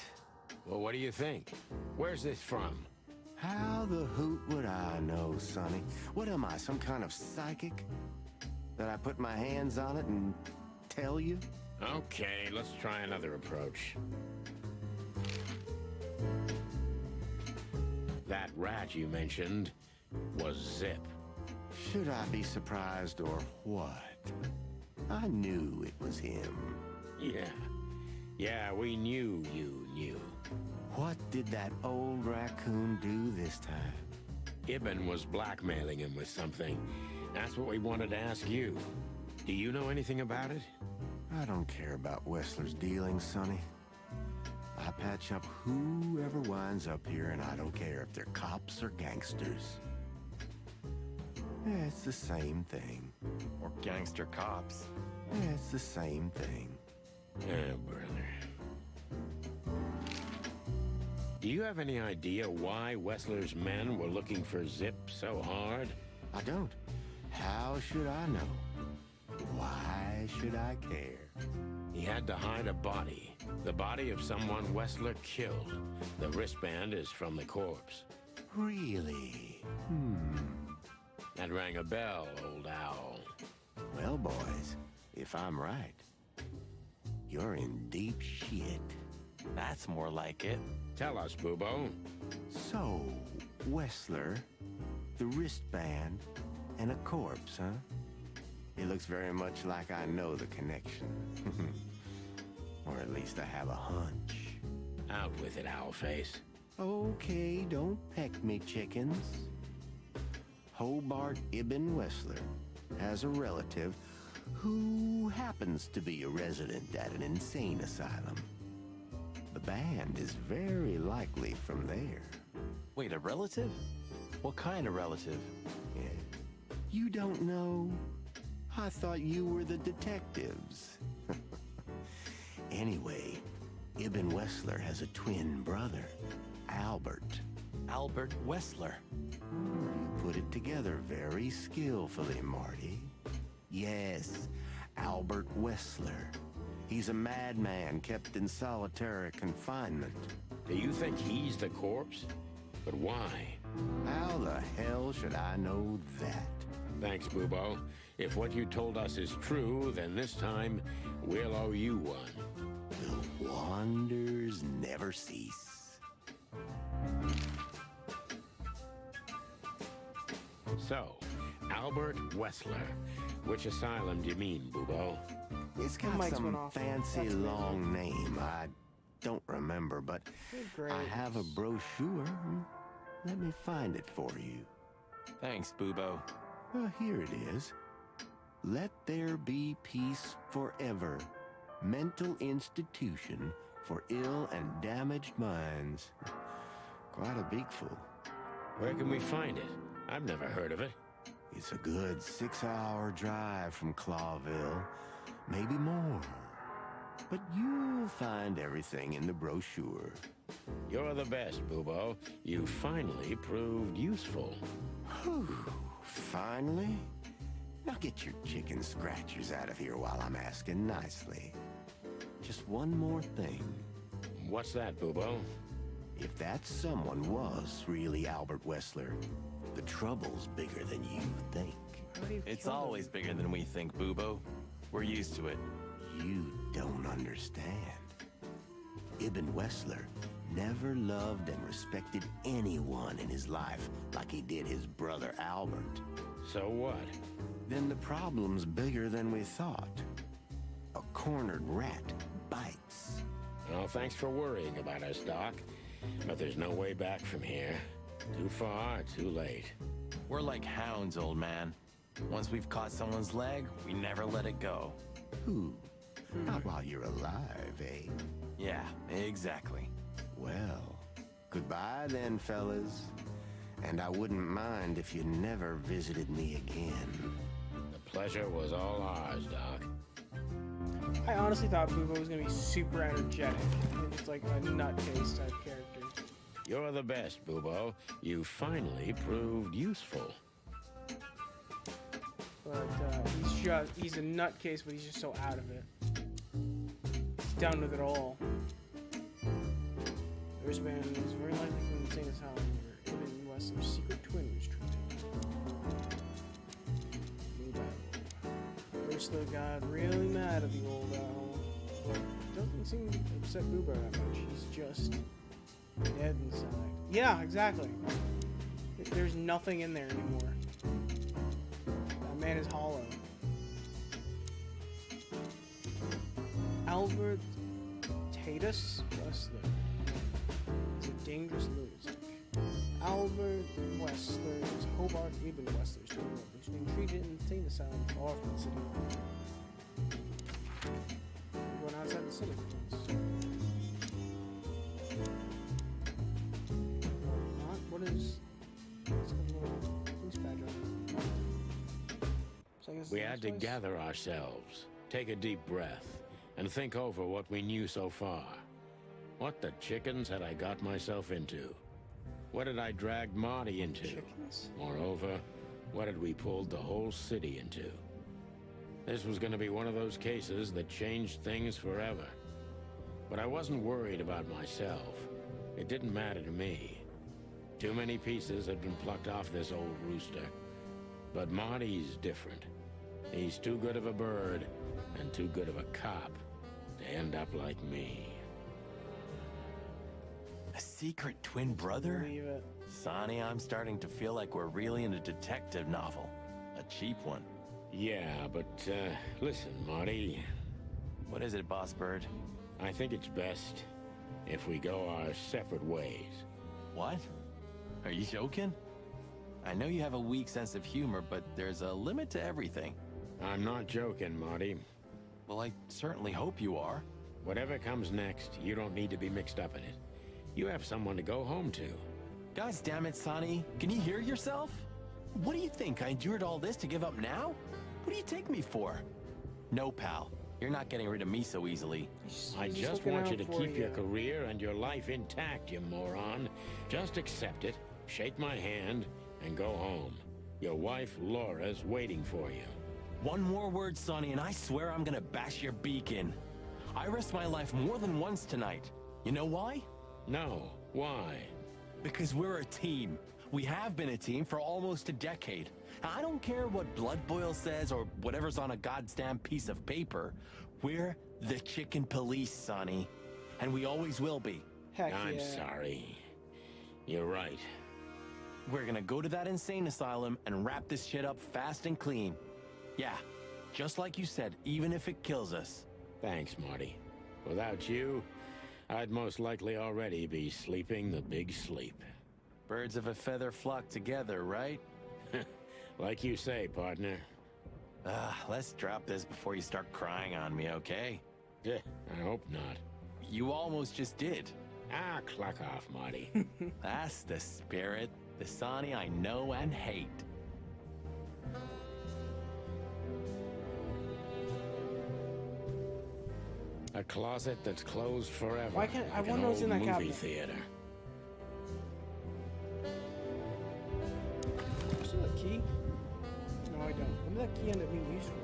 Well, what do you think? Where's this from? How the hoot would I know, Sonny? What am I, some kind of psychic? That I put my hands on it and tell you? Okay, let's try another approach. That rat you mentioned was Zip. Should I be surprised or what? I knew it was him. Yeah, we knew you knew. What did that old raccoon do this time? Ibn was blackmailing him with something. That's what we wanted to ask you. Do you know anything about it? I don't care about Wessler's dealings, Sonny. I patch up whoever winds up here, and I don't care if they're cops or gangsters. It's the same thing. Or gangster cops. It's the same thing. Oh, brother. Do you have any idea why Wessler's men were looking for Zip so hard? I don't. How should I know? Why should I care? He had to hide a body. The body of someone Wessler killed. The wristband is from the corpse. Really? That rang a bell, old owl. Well, boys, if I'm right, you're in deep shit. That's more like it. Tell us, Bubo. So, Wessler, the wristband, and a corpse, huh? It looks very much like I know the connection. Or at least I have a hunch. Out with it, Owlface. Okay, don't peck me, chickens. Hobart Ibn Wessler, has a relative who happens to be a resident at an insane asylum. The band is very likely from there. Wait, a relative? What kind of relative? Yeah. You don't know? I thought you were the detectives. Anyway, Ibn Wessler has a twin brother, Albert. Albert Wessler. You put it together very skillfully, Marty. Yes, Albert Wessler. He's a madman kept in solitary confinement. Do you think he's the corpse? But why? How the hell should I know that? Thanks, Bubo. If what you told us is true, then this time we'll owe you one. The wonders never cease. So, Albert Wessler. Which asylum do you mean, Bubo? It's got mics some went off. fancy That's long name. I don't remember, but Great. I have a brochure. Let me find it for you. Thanks, Bubo. Well, here it is. Let there be peace forever. Mental institution for ill and damaged minds. Quite a beakful. Where can we find it? I've never heard of it. It's a good 6-hour drive from Clawville. Maybe more. But you'll find everything in the brochure. You're the best, Bubo. You finally proved useful. Whew. Finally? Now get your chicken scratchers out of here while I'm asking nicely. Just one more thing. What's that, Bubo? If that someone was really Albert Wessler, the trouble's bigger than you think. It's always bigger than we think, Bubo. We're used to it. You don't understand. Ibn Wessler never loved and respected anyone in his life like he did his brother Albert. So what? Then the problem's bigger than we thought. A cornered rat bites. Well, thanks for worrying about us, Doc. But there's no way back from here. Too far, too late. We're like hounds, old man. Once we've caught someone's leg, we never let it go. Who? Not while you're alive, eh? Yeah, exactly. Well, goodbye then, fellas. And I wouldn't mind if you never visited me again. The pleasure was all ours, Doc. I honestly thought Bubo was gonna be super energetic. It's like a nutcase type character. You're the best, Bubo. You finally proved useful. But he's a nutcase, but he's just so out of it. He's down with it all. There's been is very likely from the insane asylum where Ibn Wessler's secret twin was treated. New battle. Ursula got really mad at the old owl, but doesn't seem to upset Bubo that much. He's just dead inside. Yeah, exactly. There's nothing in there anymore. That man is hollow. Albert Tatus Wessler is a dangerous lunatic. Albert Wessler is Hobart Ibn Wessler's twin brother, who's been treated in the insane asylum far from the city. He went outside the city for once. What is... What's going on? Police badge on. So I guess We it's had this to place? gather ourselves, take a deep breath, and think over what we knew so far. What the chickens had I got myself into? What had I dragged Marty into? Chickens. Moreover, what had we pulled the whole city into? This was going to be one of those cases that changed things forever. But I wasn't worried about myself. It didn't matter to me. Too many pieces had been plucked off this old rooster. But Marty's different. He's too good of a bird and too good of a cop to end up like me. A secret twin brother? Believe it. Sonny, I'm starting to feel like we're really in a detective novel. A cheap one. Yeah, but, listen, Marty. What is it, Boss Bird? I think it's best if we go our separate ways. What? Are you joking? I know you have a weak sense of humor, but there's a limit to everything. I'm not joking, Marty. Well, I certainly hope you are. Whatever comes next, you don't need to be mixed up in it. You have someone to go home to. Guys, damn it, Sonny. Can you hear yourself? What do you think? I endured all this to give up now? Who do you take me for? No, pal. You're not getting rid of me so easily. I just want you to keep your career and your life intact, you moron. Just accept it, shake my hand, and go home. Your wife, Laura's waiting for you. One more word, Sonny, and I swear I'm gonna bash your beak in. I risked my life more than once tonight. You know why? No. Why? Because we're a team. We have been a team for almost a decade. I don't care what Blood Boil says or whatever's on a goddamn piece of paper. We're the Chicken Police, Sonny. And we always will be. Heck I'm yeah. sorry. You're right. We're gonna go to that insane asylum and wrap this shit up fast and clean. Yeah, just like you said, even if it kills us. Thanks, Marty. Without you, I'd most likely already be sleeping the big sleep. Birds of a feather flock together, right? Like you say, partner. Let's drop this before you start crying on me, okay? I hope not. You almost just did. Cluck off, Marty. That's the spirit. The Sonny I know and hate. A closet that's closed forever. Why can't- I like wonder an what's in old that movie cabinet. theater. Still a key? No, I don't. What did that key end up being used for?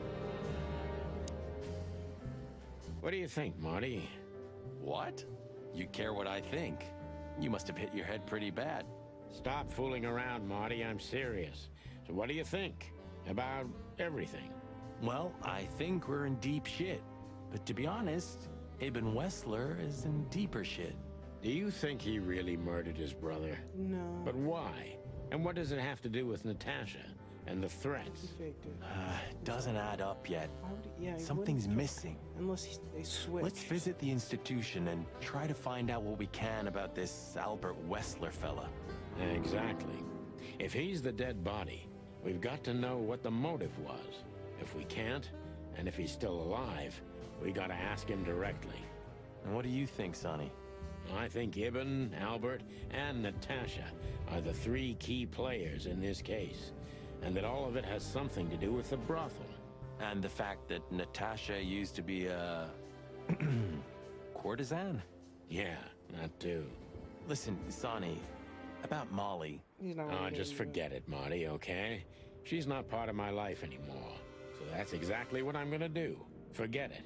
What do you think, Marty? What? You care what I think? You must have hit your head pretty bad. Stop fooling around, Marty. I'm serious. So what do you think about everything? Well, I think we're in deep shit. But to be honest, Ibn Wessler is in deeper shit. Do you think he really murdered his brother? No. But why? And what does it have to do with Natasha and the He threats? faked it. It doesn't add up yet. Why would he, yeah, he Something's wouldn't- missing. Unless they switch. Let's visit the institution and try to find out what we can about this Albert Wessler fella. Exactly. If he's the dead body, we've got to know what the motive was. If we can't, and if he's still alive, we gotta ask him directly. And what do you think, Sonny? I think Ibn, Albert, and Natasha are the three key players in this case, and that all of it has something to do with the brothel. And the fact that Natasha used to be a courtesan? Yeah, that too. Listen, Sonny, about Molly. He's not Oh, really just getting forget it, Marty, okay? She's not part of my life anymore. So that's exactly what I'm gonna do. Forget it.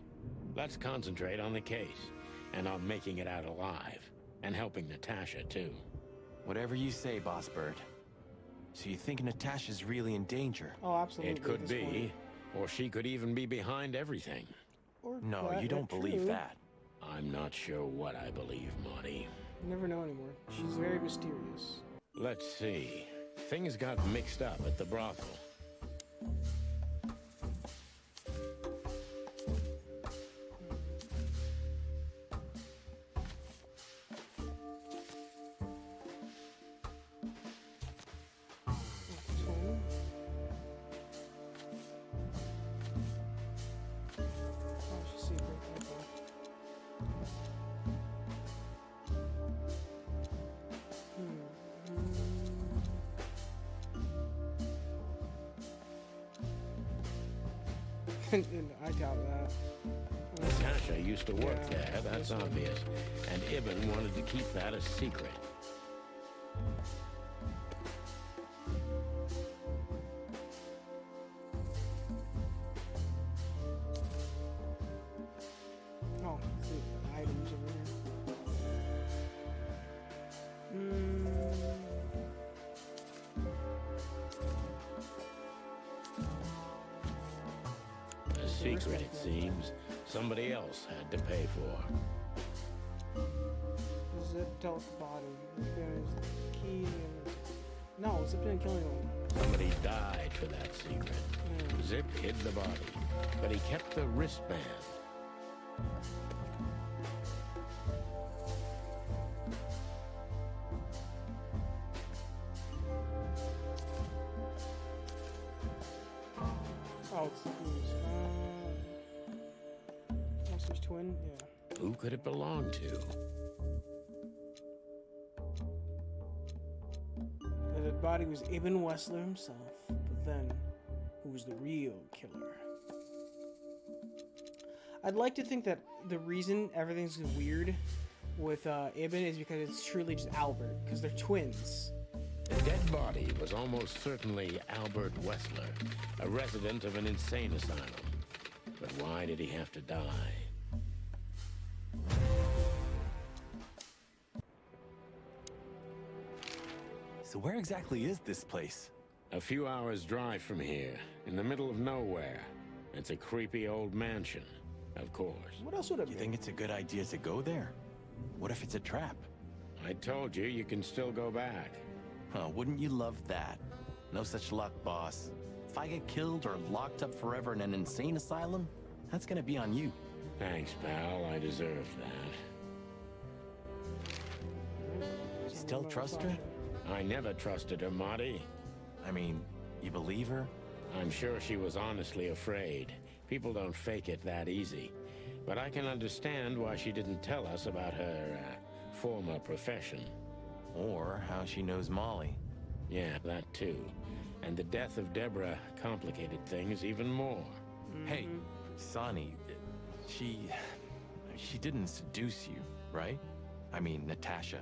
Let's concentrate on the case, and on making it out alive, and helping Natasha, too. Whatever you say, Boss Bird. So you think Natasha's really in danger? Oh, absolutely. It could at this be, point. or she could even be behind everything. Or No, that, you or don't believe true. that. I'm not sure what I believe, Marty. You never know anymore. She's very mysterious. Let's see. Things got mixed up at the brothel. Tone. Oh, she's secret. Okay. And I doubt that. Natasha used to work Yeah, there, that's this one. obvious. And Ibn wanted to keep that a secret. Oh, the items over here. A secret, it seems. Somebody else had to pay for. Zip dealt the body. There's the key. No, Zip didn't kill anyone. Somebody died for that secret. Yeah. Zip hid the body, but he kept the wristband. it's Wessler's twin. Yeah. Who could it belong to? The dead body was Ibn Wessler himself, but then, who was the real killer? I'd like to think that the reason everything's weird with Ibn is because it's truly just Albert, because they're twins. The dead body was almost certainly Albert Wessler, a resident of an insane asylum. But why did he have to die? So where exactly is this place? A few hours' drive from here, in the middle of nowhere. It's a creepy old mansion, of course. What else would it be? You think it's a good idea to go there? What if it's a trap? I told you, you can still go back. Oh, wouldn't you love that? No such luck, boss. If I get killed or locked up forever in an insane asylum, that's gonna be on you. Thanks, pal. I deserve that. You still trust her? I never trusted her, Marty. I mean, you believe her? I'm sure she was honestly afraid. People don't fake it that easy. But I can understand why she didn't tell us about her former profession. Or how she knows Molly. Yeah, that too. And the death of Deborah complicated things even more. Hey, Sonny, she didn't seduce you, right? I mean, Natasha.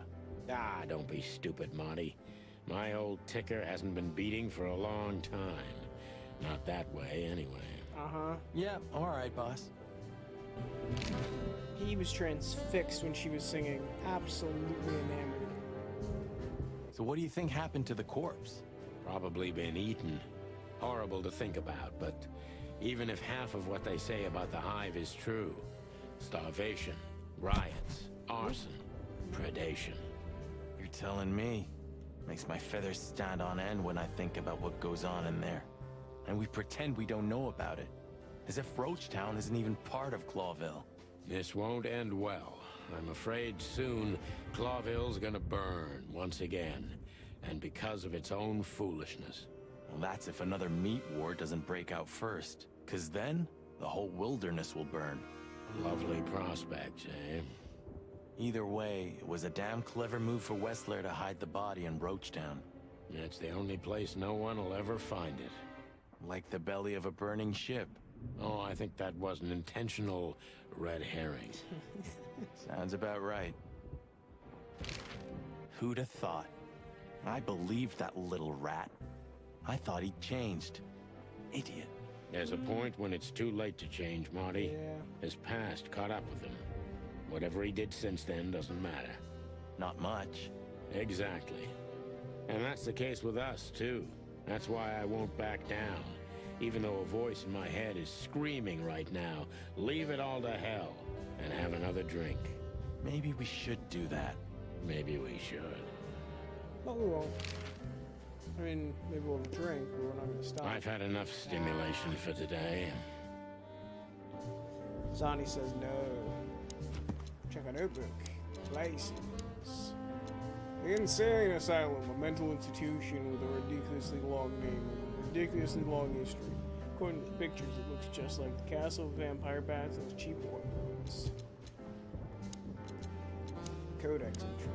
Ah, don't be stupid, Marty. My old ticker hasn't been beating for a long time. Not that way, anyway. Uh-huh. Yeah, all right, boss. He was transfixed when she was singing. Absolutely enamored. So what do you think happened to the corpse? Probably been eaten. Horrible to think about, but even if half of what they say about the Hive is true, starvation, riots, arson, predation. You're telling me. Makes my feathers stand on end when I think about what goes on in there. And we pretend we don't know about it. As if Roachtown isn't even part of Clawville. This won't end well. I'm afraid soon Clawville's gonna burn once again. And because of its own foolishness. Well, that's if another meat war doesn't break out first. 'Cause then, the whole wilderness will burn. Lovely prospects, eh? Either way, it was a damn clever move for Wessler to hide the body in Roachtown. It's the only place no one will ever find it. Like the belly of a burning ship. Oh, I think that was an intentional red herring. Sounds about right. Who'd have thought? I believed that little rat. I thought he'd changed. Idiot. There's a point when it's too late to change, Marty. Yeah. His past caught up with him. Whatever he did since then doesn't matter. Not much. Exactly. And that's the case with us, too. That's why I won't back down. Even though a voice in my head is screaming right now, leave it all to hell and have another drink. Maybe we should do that. Maybe we should. But we won't. I mean, maybe we'll drink, but we're not going to stop. I've had enough stimulation for today. Zani says no. Check a notebook. Places. The Insane Asylum, a mental institution with a ridiculously long name and a ridiculously long history. According to the pictures, it looks just like the Castle of Vampire Bats and the cheap ones. Codex entry.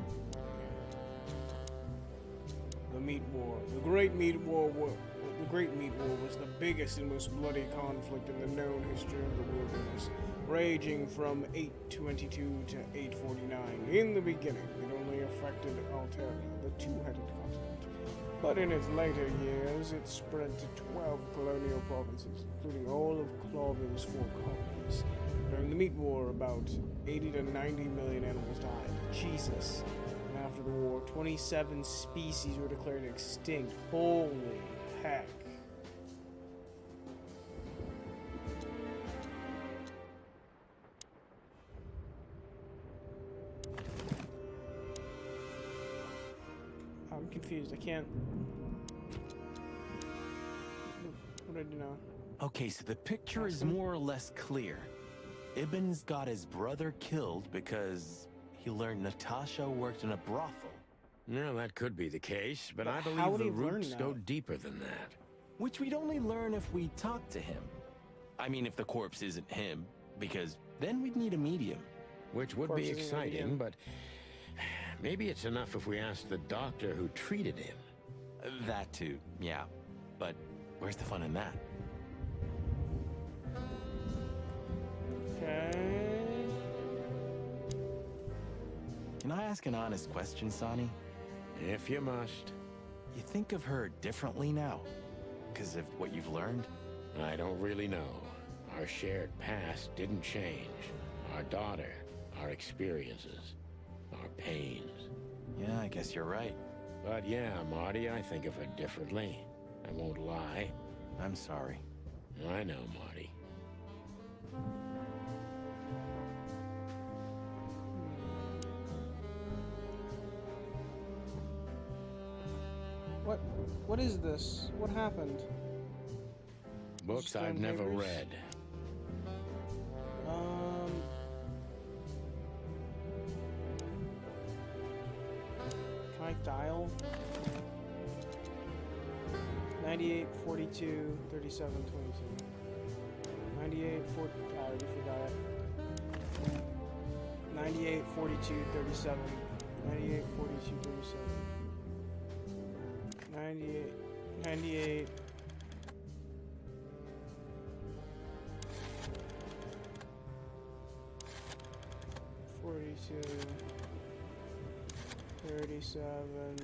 The Meat War. The Great Meat War was the biggest and most bloody conflict in the known history of the wilderness, raging from 822 to 849. In the beginning, it only affected Alteria, the two-headed continent. But in its later years, it spread to 12 colonial provinces, including all of Clawville's 4 colonies. During the Meat War, about 80 to 90 million animals died. Jesus. And after the war, 27 species were declared extinct. Holy heck. I'm confused. I can't. What do I do now? Okay, so the picture is more or less clear. Ibn's got his brother killed because he learned Natasha worked in a brothel. No, that could be the case, but I how believe would he the learn roots that? go deeper than that. Which we'd only learn if we talked to him. I mean, if the corpse isn't him, because then we'd need a medium. Which would Corpse be isn't exciting, medium. but maybe it's enough if we ask the doctor who treated him. That too, yeah. But where's the fun in that? Okay. Can I ask an honest question, Sonny? If you must. You think of her differently now? Because of what you've learned? I don't really know. Our shared past didn't change. Our daughter, our experiences, our pains. Yeah, I guess you're right. But yeah, Marty, I think of her differently. I won't lie. I'm sorry. I know, Marty. What is this? What happened? Books Stone I've never papers? read. Can I dial? 98, 42, 37, 22. 98, 40, I already forgot it. 98, 42, 37. 98, 42, 37. 98, 98. 42, 37,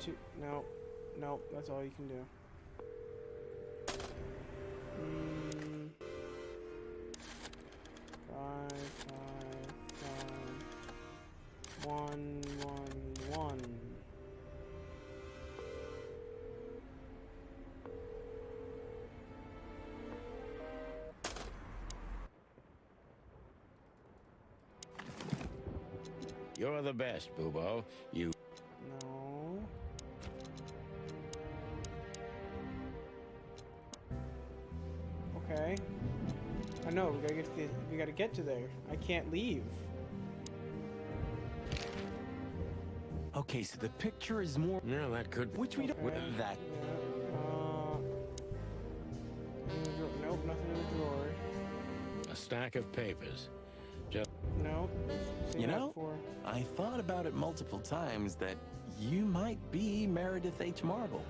2, no, that's all you can do. 5, 5, 5, 1, 1, 1. You're the best, Bubo. You... No. Okay. I know, we gotta get to there. I can't leave. Okay, so the picture is more... No, that could... Which we don't... Okay. That... Nope, nothing in the drawer. A stack of papers. Just... Nope. Seen You that know, before. I thought about it multiple times that you might be Meredith H. Marble.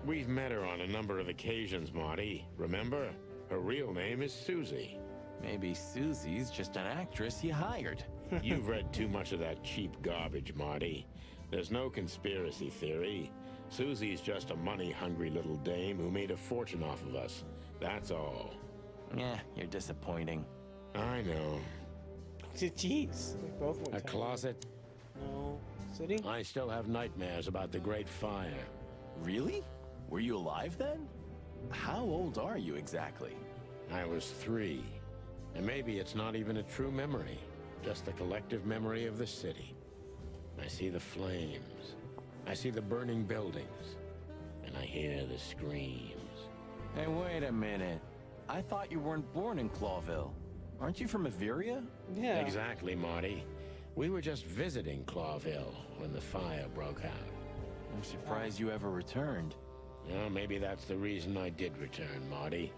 We've met her on a number of occasions, Marty. Remember? Her real name is Susie. Maybe Susie's just an actress you hired. You've read too much of that cheap garbage, Marty. There's no conspiracy theory. Susie's just a money-hungry little dame who made a fortune off of us. That's all. Yeah, you're disappointing. I know. Jeez. They both went A down. closet? No. City? I still have nightmares about the Great Fire. Really? Were you alive then? How old are you exactly? I was 3. And maybe it's not even a true memory. Just the collective memory of the city. I see the flames. I see the burning buildings. And I hear the screams. Hey, wait a minute. I thought you weren't born in Clawville. Aren't you from Averia? Yeah. Exactly, Marty. We were just visiting Clawville when the fire broke out. I'm surprised you ever returned. Well, maybe that's the reason I did return, Marty.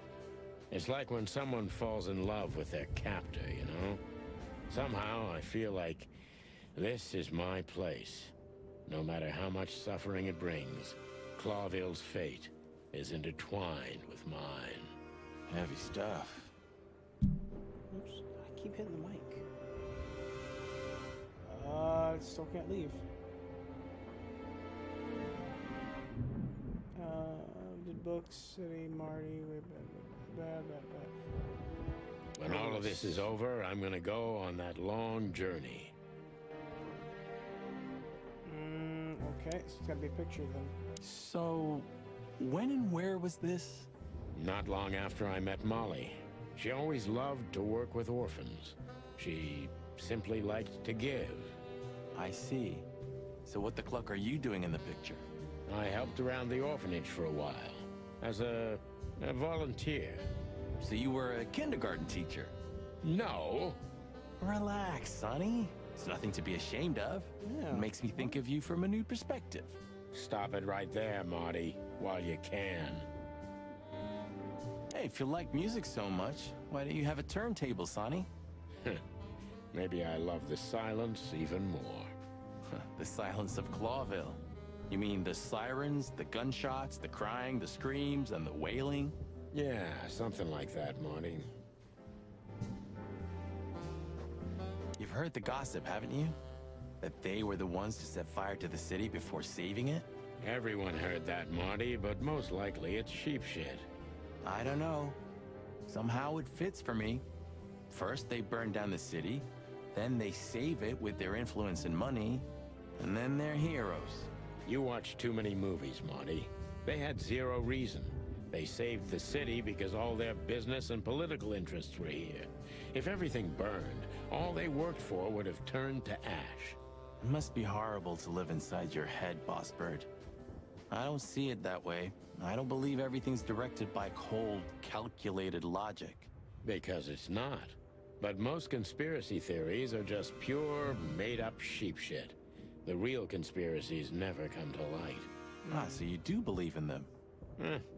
It's like when someone falls in love with their captor, you know? Somehow, I feel like this is my place. No matter how much suffering it brings, Clawville's fate is intertwined with mine. Heavy stuff. Oops. I keep hitting the mic. Still can't leave. Did books, city, Marty, bad. When all of this is over, I'm gonna go on that long journey. Okay, so it's gotta be a picture then. So, when and where was this? Not long after I met Molly. She always loved to work with orphans. She simply liked to give. I see. So what the cluck are you doing in the picture? I helped around the orphanage for a while. As a volunteer. So you were a kindergarten teacher? No. Relax, Sonny. It's nothing to be ashamed of. Yeah. It makes me think of you from a new perspective. Stop it right there, Marty, while you can. Hey, if you like music so much, why don't you have a turntable, Sonny? Maybe I love the silence even more. The silence of Clawville. You mean the sirens, the gunshots, the crying, the screams, and the wailing? Yeah, something like that, Marty. You've heard the gossip, haven't you? That they were the ones to set fire to the city before saving it? Everyone heard that, Marty, but most likely it's sheep shit. I don't know. Somehow it fits for me. First they burn down the city, then they save it with their influence and money, and then they're heroes. You watch too many movies, Marty. They had zero reason. They saved the city because all their business and political interests were here. If everything burned, all they worked for would have turned to ash. It must be horrible to live inside your head, Boss Bird. I don't see it that way. I don't believe everything's directed by cold, calculated logic. Because it's not. But most conspiracy theories are just pure, made-up sheep shit. The real conspiracies never come to light. Ah, so you do believe in them?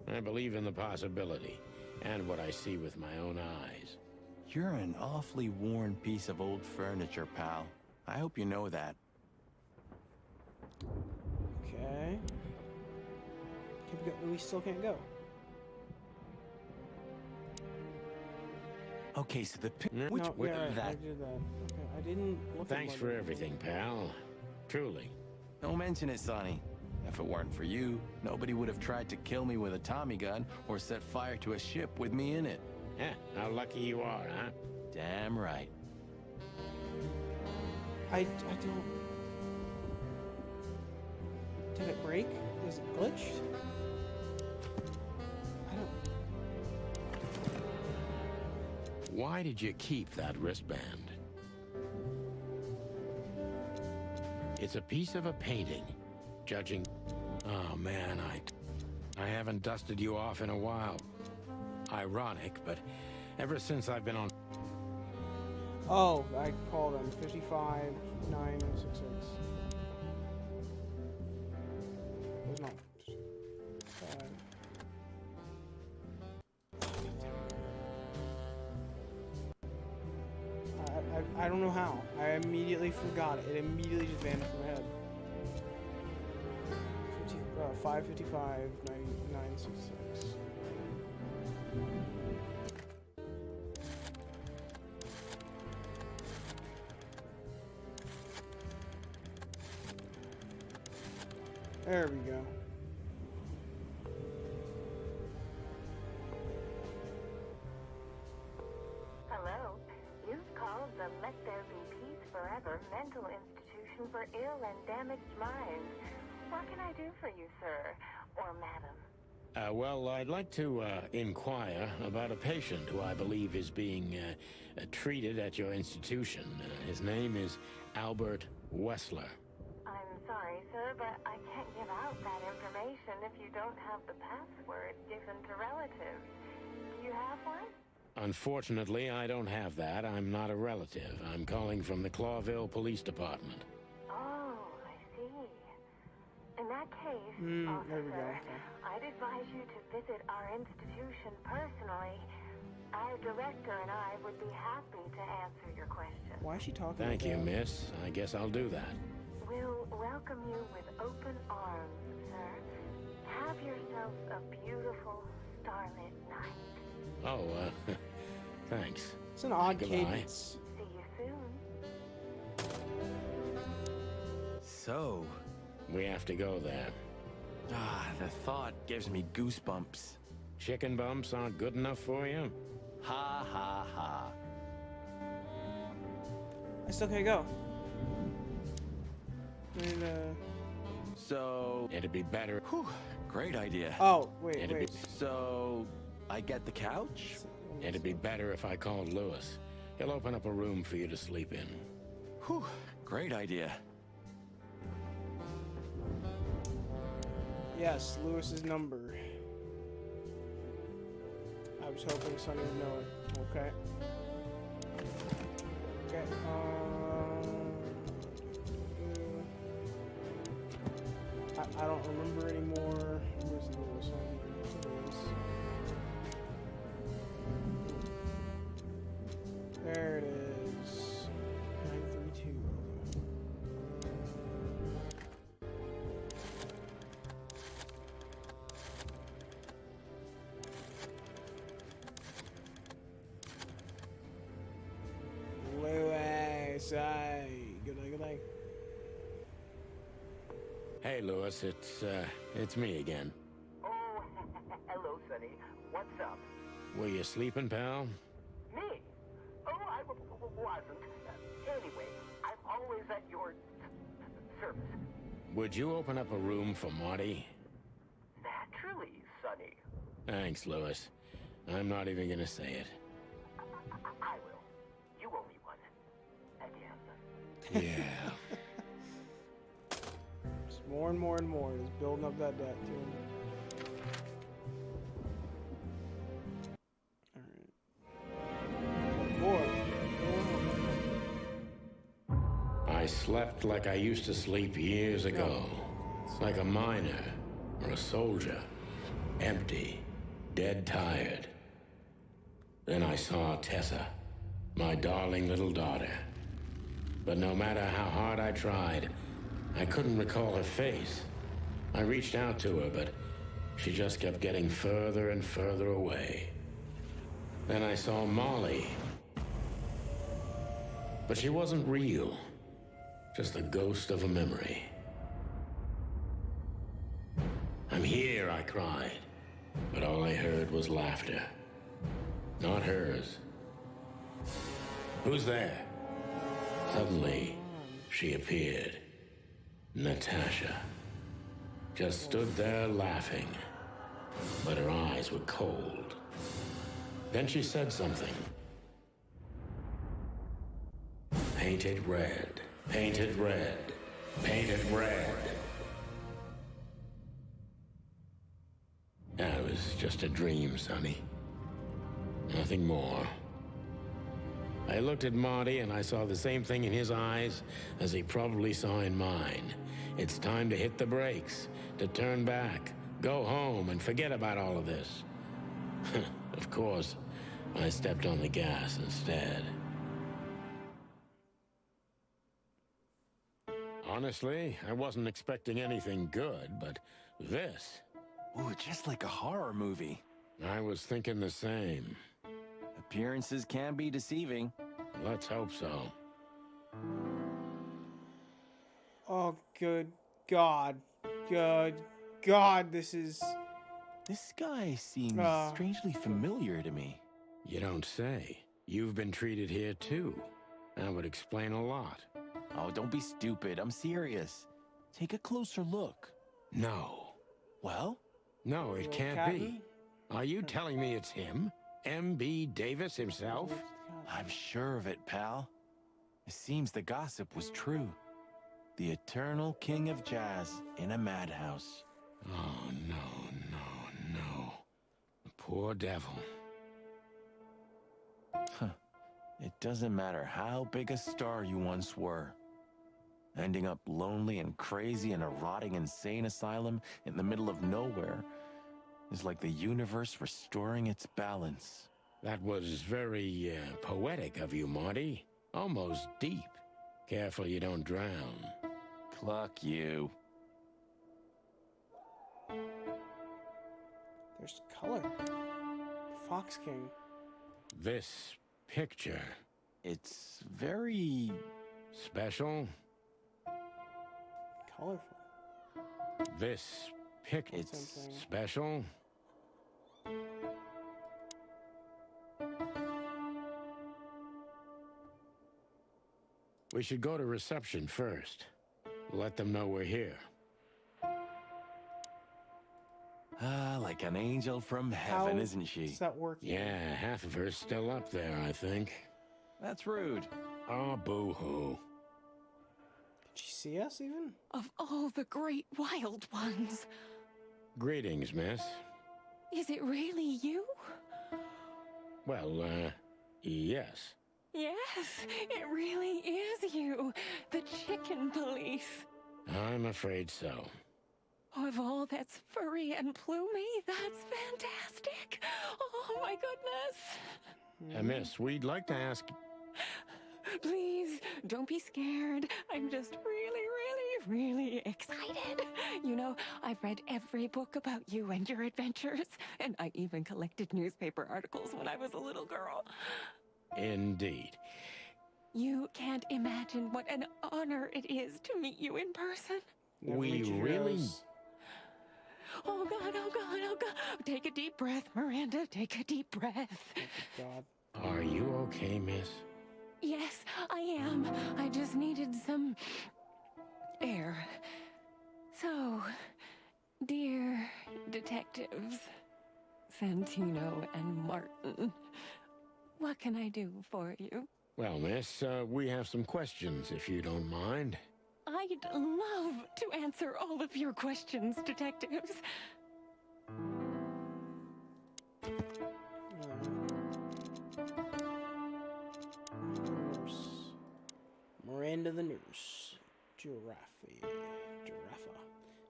I believe in the possibility, and what I see with my own eyes. You're an awfully worn piece of old furniture, pal. I hope you know that. Okay. We still can't go. Okay, so the No, which yeah, that I did that. Okay, I didn't look Thanks at for everything, pal. Truly. Don't mention it, Sonny. If it weren't for you, nobody would have tried to kill me with a Tommy gun or set fire to a ship with me in it. How lucky you are, huh? Damn right. I don't... Did it break? Is it glitched? I don't... Why did you keep that wristband? It's a piece of a painting. Judging... Oh, man, I haven't dusted you off in a while. Ironic, but ever since I've been on... Oh, I called him 55966. There's not. 5. I don't know how. I immediately forgot it. It immediately just vanished from my head. 555 966. There we go. Hello. You've called the Let There Be Peace Forever mental institution for ill and damaged minds. What can I do for you, sir? Or madam? Well, I'd like to inquire about a patient who I believe is being treated at your institution. His name is Albert Wessler. I'm sorry, sir, but I can't give out that information if you don't have the password given to relatives. Do you have one? Unfortunately, I don't have that. I'm not a relative. I'm calling from the Clawville Police Department. Oh, I see. In that case, There we go. officer, Okay. I'd advise you to visit our institution personally. Our director and I would be happy to answer your questions. Why is she talking? Thank you, about- miss. I guess I'll do that. We'll welcome you with open arms, sir. Have yourself a beautiful starlit night. Oh, thanks. It's an odd Goodbye. cadence. See you soon. So, We have to go there. the thought gives me goosebumps. Chicken bumps aren't good enough for you? Ha ha ha. I still can't go. And, So, It'd be better. whew, great idea. oh, wait, It'd wait. So, I get the couch? It'd be better if I called Lewis. He'll open up a room for you to sleep in. Whew, great idea. Yes, Lewis's number. I was hoping Sonny would know it. Okay. Okay. I don't remember anymore. Where's Lewis on here? It is. Say good night. Hey, Lewis, it's me again. Oh, hello, Sonny. What's up? Were you sleeping, pal? Me? Oh, I wasn't. Anyway, I'm always at your service. Would you open up a room for Marty? Naturally, Sonny. Thanks, Lewis. I'm not even gonna say it. I will. You owe me one. Again. Yeah. Just more and more and more. Just building up that debt to him. Alright. I slept like I used to sleep years ago. Like a miner or a soldier. Empty. Dead tired. Then I saw Tessa. My darling little daughter. But no matter how hard I tried, I couldn't recall her face. I reached out to her, but she just kept getting further and further away. Then I saw Molly. But she wasn't real. Just the ghost of a memory. I'm here, I cried. But all I heard was laughter. Not hers. Who's there? Suddenly, she appeared. Natasha. Just stood there laughing. But her eyes were cold. Then she said something. Painted red. Painted red. Painted red. That was just a dream, Sonny. Nothing more. I looked at Marty and I saw the same thing in his eyes as he probably saw in mine. It's time to hit the brakes, to turn back, go home and forget about all of this. Of course, I stepped on the gas instead. Honestly, I wasn't expecting anything good, but this... Ooh, just like a horror movie. I was thinking the same. Appearances can be deceiving. Let's hope so. Oh, good God. Good God, this is... This guy seems strangely familiar to me. You don't say. You've been treated here too. That would explain a lot. Oh, don't be stupid. I'm serious. Take a closer look. No. Well? No, it can't be. Are you telling me it's him? M.B. Davis himself? I'm sure of it, pal. It seems the gossip was true. The eternal king of jazz in a madhouse. Oh, no. The poor devil. Huh. It doesn't matter how big a star you once were. Ending up lonely and crazy in a rotting insane asylum in the middle of nowhere is like the universe restoring its balance. That was very poetic of you, Marty. Almost deep. Careful you don't drown. Cluck you. There's color. Fox King. This picture. It's very... special? Colorful. This picture. It's special? We should go to reception first. Let them know we're here. like an angel from heaven, isn't she? Does that work? Yeah, half of her's still up there, I think. That's rude. Oh, boo-hoo. Did she see us even? Of all the great wild ones. Greetings, miss. Is it really you? Well, yes. Yes, it really is you. The chicken police. I'm afraid so. Of all that's furry and plumey, that's fantastic. Oh, my goodness. Miss, we'd like to ask... Please, don't be scared. I'm just really excited. You know, I've read every book about you and your adventures, and I even collected newspaper articles when I was a little girl. Indeed. You can't imagine what an honor it is to meet you in person. Never We meet your really- heroes. Oh God, oh God, oh God. Take a deep breath, Miranda. Take a deep breath. God. Are you okay, miss? Yes, I am. I just needed some air. So, dear detectives, Santino and Martin, what can I do for you? Well, miss, we have some questions, if you don't mind. I'd love to answer all of your questions, detectives. Nurse. Miranda the nurse. Giraffe.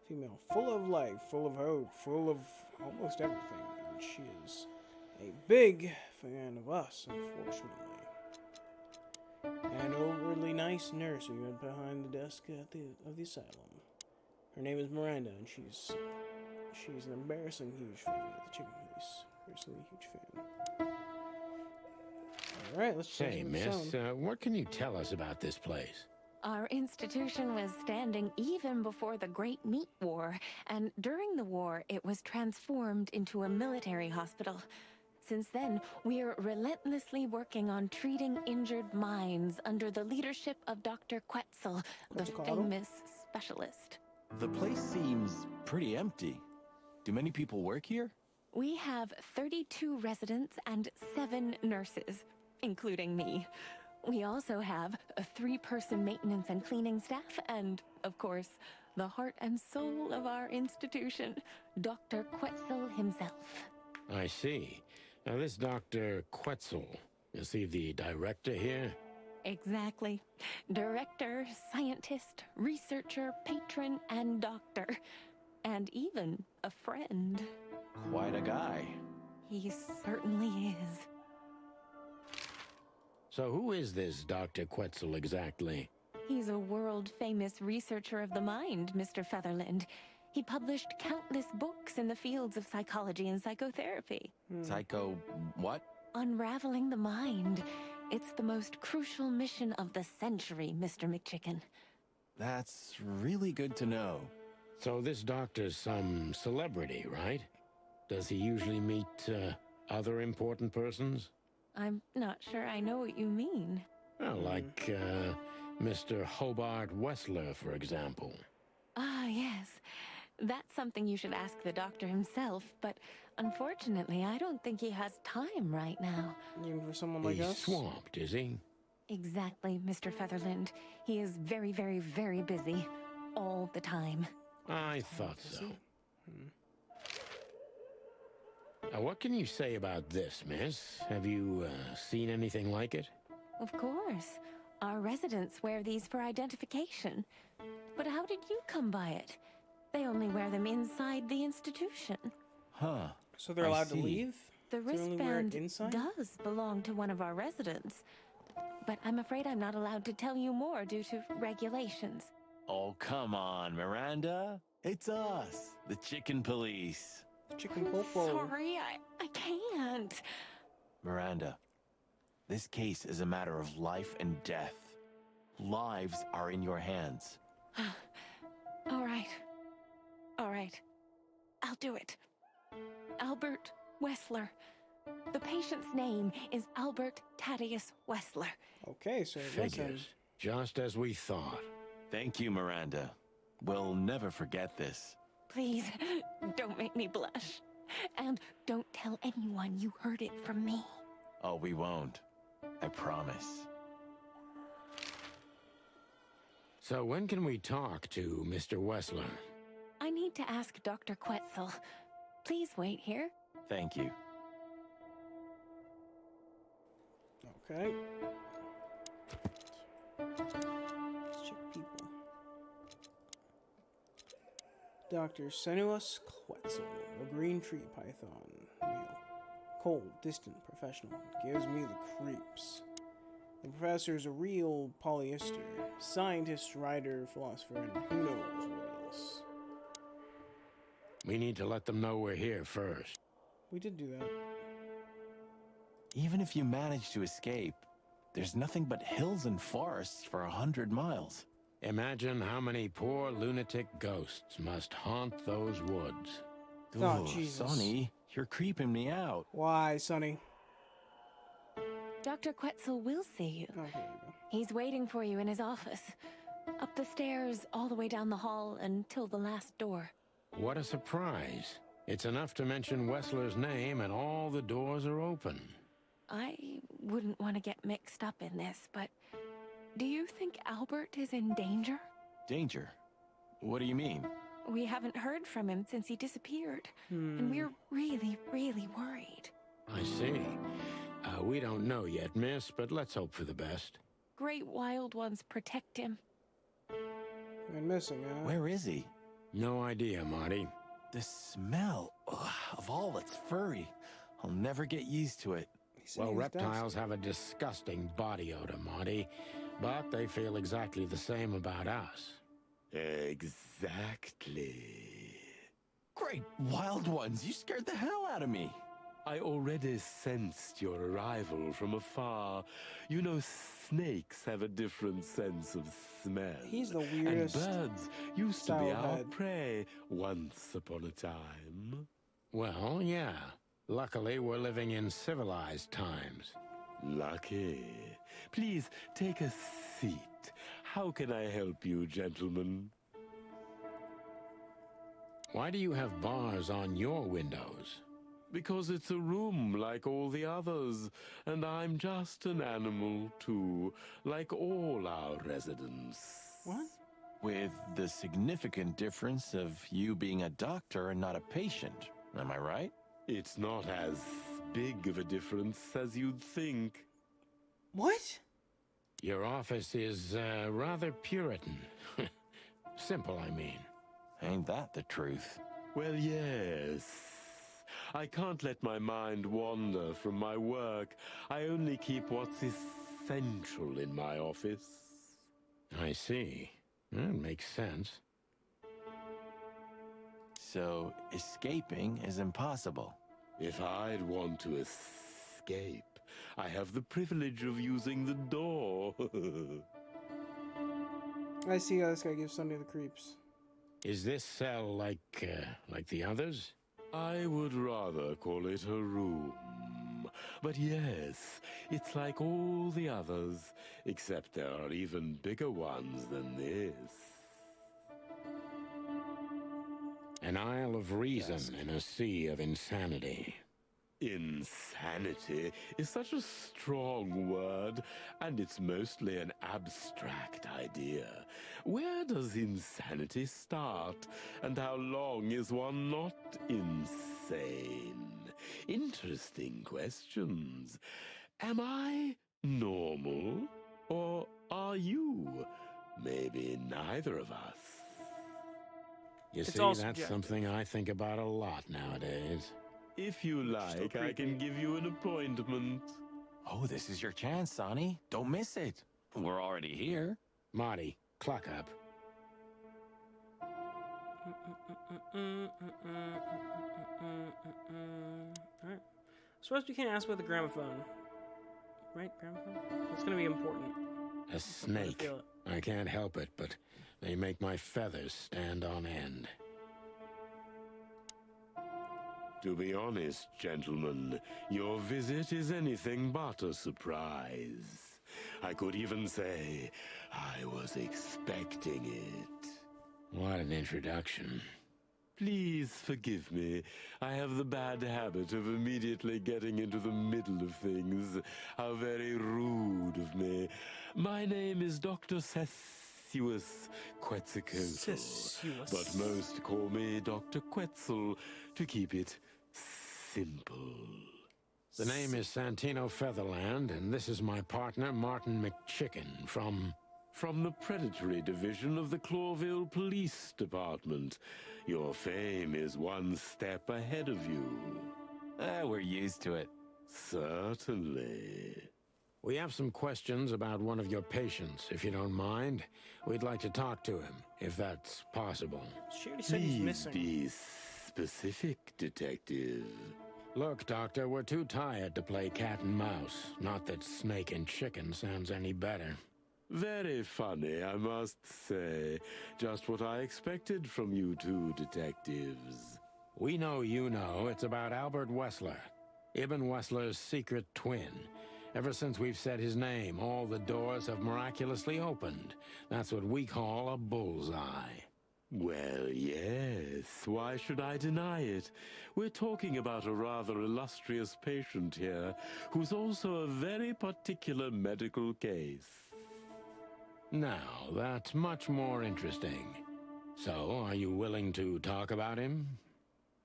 Female. Full of life, full of hope, full of almost everything. And she is a big fan of us, unfortunately. An overly nice nurse we met behind the desk of the asylum. Her name is Miranda, and she's an embarrassing huge fan of the Chicken Police. Embarrassingly huge fan. All right, let's check Say, the miss, sound. what can you tell us about this place? Our institution was standing even before the Great Meat War, and during the war, it was transformed into a military hospital. Since then, we're relentlessly working on treating injured minds under the leadership of Dr. Quetzal, the Quetzalcoatl? famous specialist. The place seems pretty empty. Do many people work here? We have 32 residents and 7 nurses, including me. We also have a 3-person maintenance and cleaning staff, and, of course, the heart and soul of our institution, Dr. Quetzal himself. I see. Now, this Dr. Quetzal, is he the director here? Exactly. Director, scientist, researcher, patron, and doctor. And even a friend. Quite a guy. He certainly is. So who is this Dr. Quetzal exactly? He's a world-famous researcher of the mind, Mr. Featherland. He published countless books in the fields of psychology and psychotherapy. Psycho... what? Unraveling the mind. It's the most crucial mission of the century, Mr. McChicken. That's really good to know. So this doctor's some celebrity, right? Does he usually meet, other important persons? I'm not sure I know what you mean. Well, like, Mr. Hobart Wessler, for example. Ah, yes. That's something you should ask the doctor himself, but unfortunately, I don't think he has time right now. Even for someone like He's us? swamped, is he? Exactly, Mr. Featherland. He is very, very, very busy. All the time. I thought so. Now, what can you say about this, miss? Have you, seen anything like it? Of course. Our residents wear these for identification. But how did you come by it? They only wear them inside the institution. Huh. So they're I allowed to see. leave? The They only wear it wristband inside? does belong to one of our residents. But I'm afraid I'm not allowed to tell you more due to regulations. Oh, come on, Miranda. It's us, the Chicken Police. Chicken Popo. Sorry, I can't. Miranda, this case is a matter of life and death. Lives are in your hands. All right. All right. I'll do it. Albert Wessler. The patient's name is Albert Thaddeus Wessler. Okay, so it was him. Figures. Just as we thought. Thank you, Miranda. We'll never forget this. Please, don't make me blush. And don't tell anyone you heard it from me. Oh, we won't. I promise. So when can we talk to Mr. Wessler? I need to ask Dr. Quetzal. Please wait here. Thank you. Okay. Let's check people. Dr. Senuus Quetzal, a green tree python. Male. Cold, distant, professional. Gives me the creeps. The professor's a real polyester. Scientist, writer, philosopher, and who knows what else. We need to let them know we're here first. We did do that. Even if you manage to escape, There's nothing but hills and forests for 100 miles. Imagine how many poor lunatic ghosts must haunt those woods. Oh, Ooh, Jesus. Sonny, you're creeping me out. Why, Sonny? Dr. Quetzal will see you. Oh, here we go. He's waiting for you in his office. Up the stairs, all the way down the hall, until the last door. What a surprise. It's enough to mention Wessler's name and all the doors are open. I wouldn't want to get mixed up in this, but do you think Albert is in danger? Danger? What do you mean? We haven't heard from him since he disappeared, and we're really, really worried. I see. We don't know yet, miss, but let's hope for the best. Great wild ones protect him. Been missing, huh? Where is he? No idea, Marty. The smell of all that's furry. I'll never get used to it. Well, reptiles have a disgusting body odor, Marty, but they feel exactly the same about us. Exactly. Great wild ones, you scared the hell out of me. I already sensed your arrival from afar. You know, snakes have a different sense of smell. He's the weirdest. And birds used to be our style-head. prey once upon a time. Well, yeah. Luckily, we're living in civilized times. Lucky. Please take a seat. How can I help you, gentlemen? Why do you have bars on your windows? Because it's a room like all the others, and I'm just an animal, too, like all our residents. What? With the significant difference of you being a doctor and not a patient. Am I right? It's not as big of a difference as you'd think. What? Your office is rather Puritan. Simple, I mean. Ain't that the truth? Well, yes. I can't let my mind wander from my work. I only keep what's essential in my office. I see. That makes sense. So, escaping is impossible. If I'd want to escape, I have the privilege of using the door. I see how this guy gives Sonny the creeps. Is this cell like the others? I would rather call it a room. But yes, it's like all the others, except there are even bigger ones than this. An isle of reason in a sea of insanity. Insanity is such a strong word, and it's mostly an abstract idea. Where does insanity start, and how long is one not insane? Interesting questions. Am I normal, or are you? Maybe neither of us. You It's see, all that's subjective. something I think about a lot nowadays. If you like, I can give you an appointment. Oh, this is your chance, Sonny. Don't miss it. We're already here. Marty, clock up. Alright. Suppose we can't ask about the gramophone. Right, gramophone? It's gonna be important. A snake. feel it. I can't help it, but they make my feathers stand on end. To be honest, gentlemen, your visit is anything but a surprise. I could even say I was expecting it. What an introduction. Please forgive me. I have the bad habit of immediately getting into the middle of things. How very rude of me. My name is Dr. Sessuous Quetzalcoatl, Sessuous. but most call me Dr. Quetzal to keep it simple. The name is Santino Featherland, and this is my partner, Martin McChicken, from the Predatory Division of the Clawville Police Department. Your fame is one step ahead of you. We're used to it. Certainly. We have some questions about one of your patients, if you don't mind. We'd like to talk to him, if that's possible. She already said he's Please missing. be specific, detective. Look, Doctor, we're too tired to play cat and mouse. Not that snake and chicken sounds any better. Very funny, I must say. Just what I expected from you two detectives. We know you know it's about Albert Wessler, Ibn Wessler's secret twin. Ever since we've said his name, all the doors have miraculously opened. That's what we call a bullseye. Well, yes. Why should I deny it? We're talking about a rather illustrious patient here, who's also a very particular medical case. Now, that's much more interesting. So, are you willing to talk about him?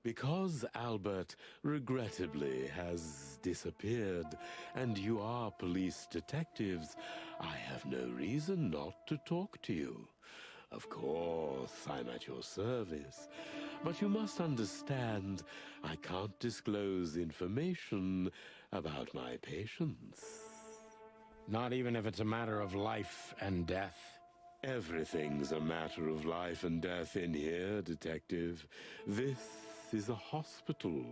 Because Albert, regrettably, has disappeared, and you are police detectives, I have no reason not to talk to you. Of course, I'm at your service, but you must understand, I can't disclose information about my patients. Not even if it's a matter of life and death? Everything's a matter of life and death in here, Detective. This is a hospital,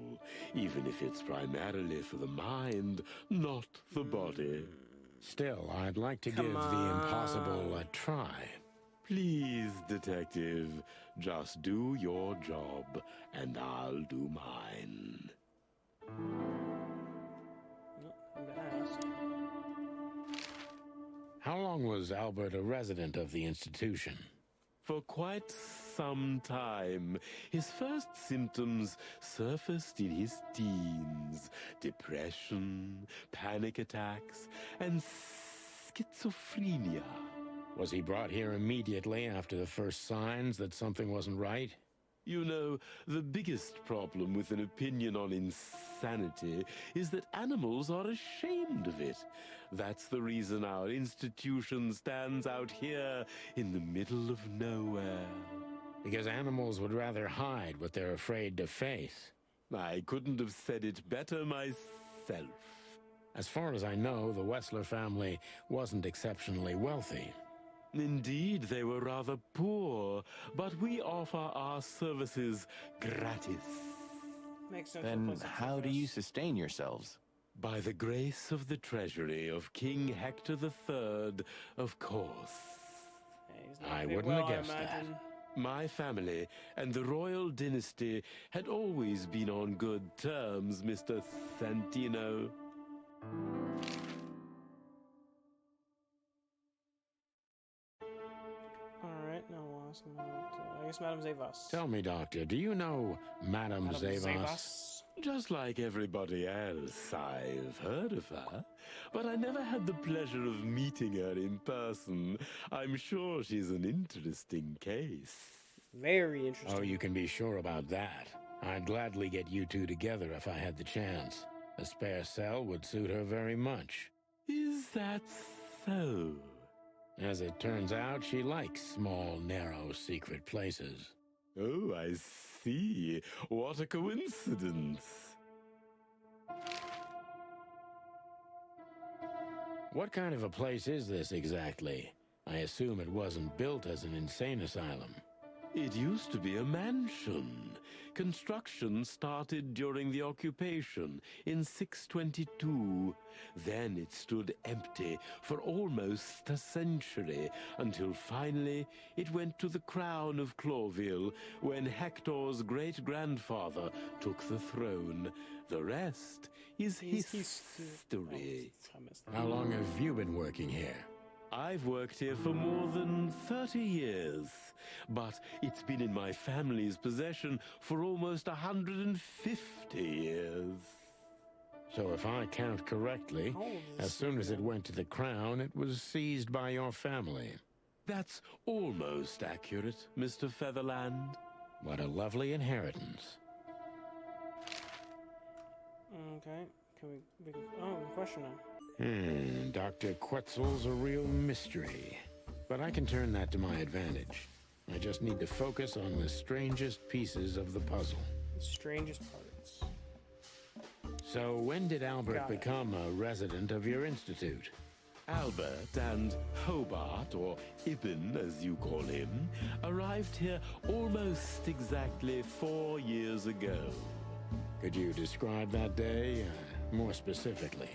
even if it's primarily for the mind, not the body. Still, I'd like to give the impossible a try. Please, Detective, just do your job, and I'll do mine. How long was Albert a resident of the institution? For quite some time. His first symptoms surfaced in his teens. Depression, panic attacks, and schizophrenia. Was he brought here immediately after the first signs that something wasn't right? You know, the biggest problem with an opinion on insanity is that animals are ashamed of it. That's the reason our institution stands out here in the middle of nowhere. Because animals would rather hide what they're afraid to face. I couldn't have said it better myself. As far as I know, the Wessler family wasn't exceptionally wealthy. Indeed, they were rather poor, but we offer our services gratis. Makes sense. Then how do you sustain yourselves? By the grace of the treasury of King Hector III, of course. I wouldn't have guessed that. My family and the royal dynasty had always been on good terms, Mr. Santino. Alright, now we'll ask I guess Madame Zavas. Tell me, Doctor, do you know Madame Zavas? Just like everybody else, I've heard of her, but I never had the pleasure of meeting her in person. I'm sure she's an interesting case. Very interesting. Oh, you can be sure about that. I'd gladly get you two together if I had the chance. A spare cell would suit her very much. Is that so? As it turns out, she likes small, narrow, secret places. Oh, I see. What a coincidence. What kind of a place is this exactly? I assume it wasn't built as an insane asylum. It used to be a mansion. Construction started during the occupation in 622. Then it stood empty for almost a century, until finally it went to the crown of Clawville when Hector's great-grandfather took the throne. The rest is history. How long have you been working here? I've worked here for more than 30 years, but it's been in my family's possession for almost 150 years. So if I count correctly, as soon as it went to the crown, it was seized by your family. That's almost accurate, Mr. Featherland. What a lovely inheritance. Okay, question now. Dr. Quetzal's a real mystery. But I can turn that to my advantage. I just need to focus on the strangest pieces of the puzzle. The strangest parts. So when did Albert become a resident of your institute? Albert and Hobart, or Ibn as you call him, arrived here almost exactly 4 years ago. Could you describe that day more specifically?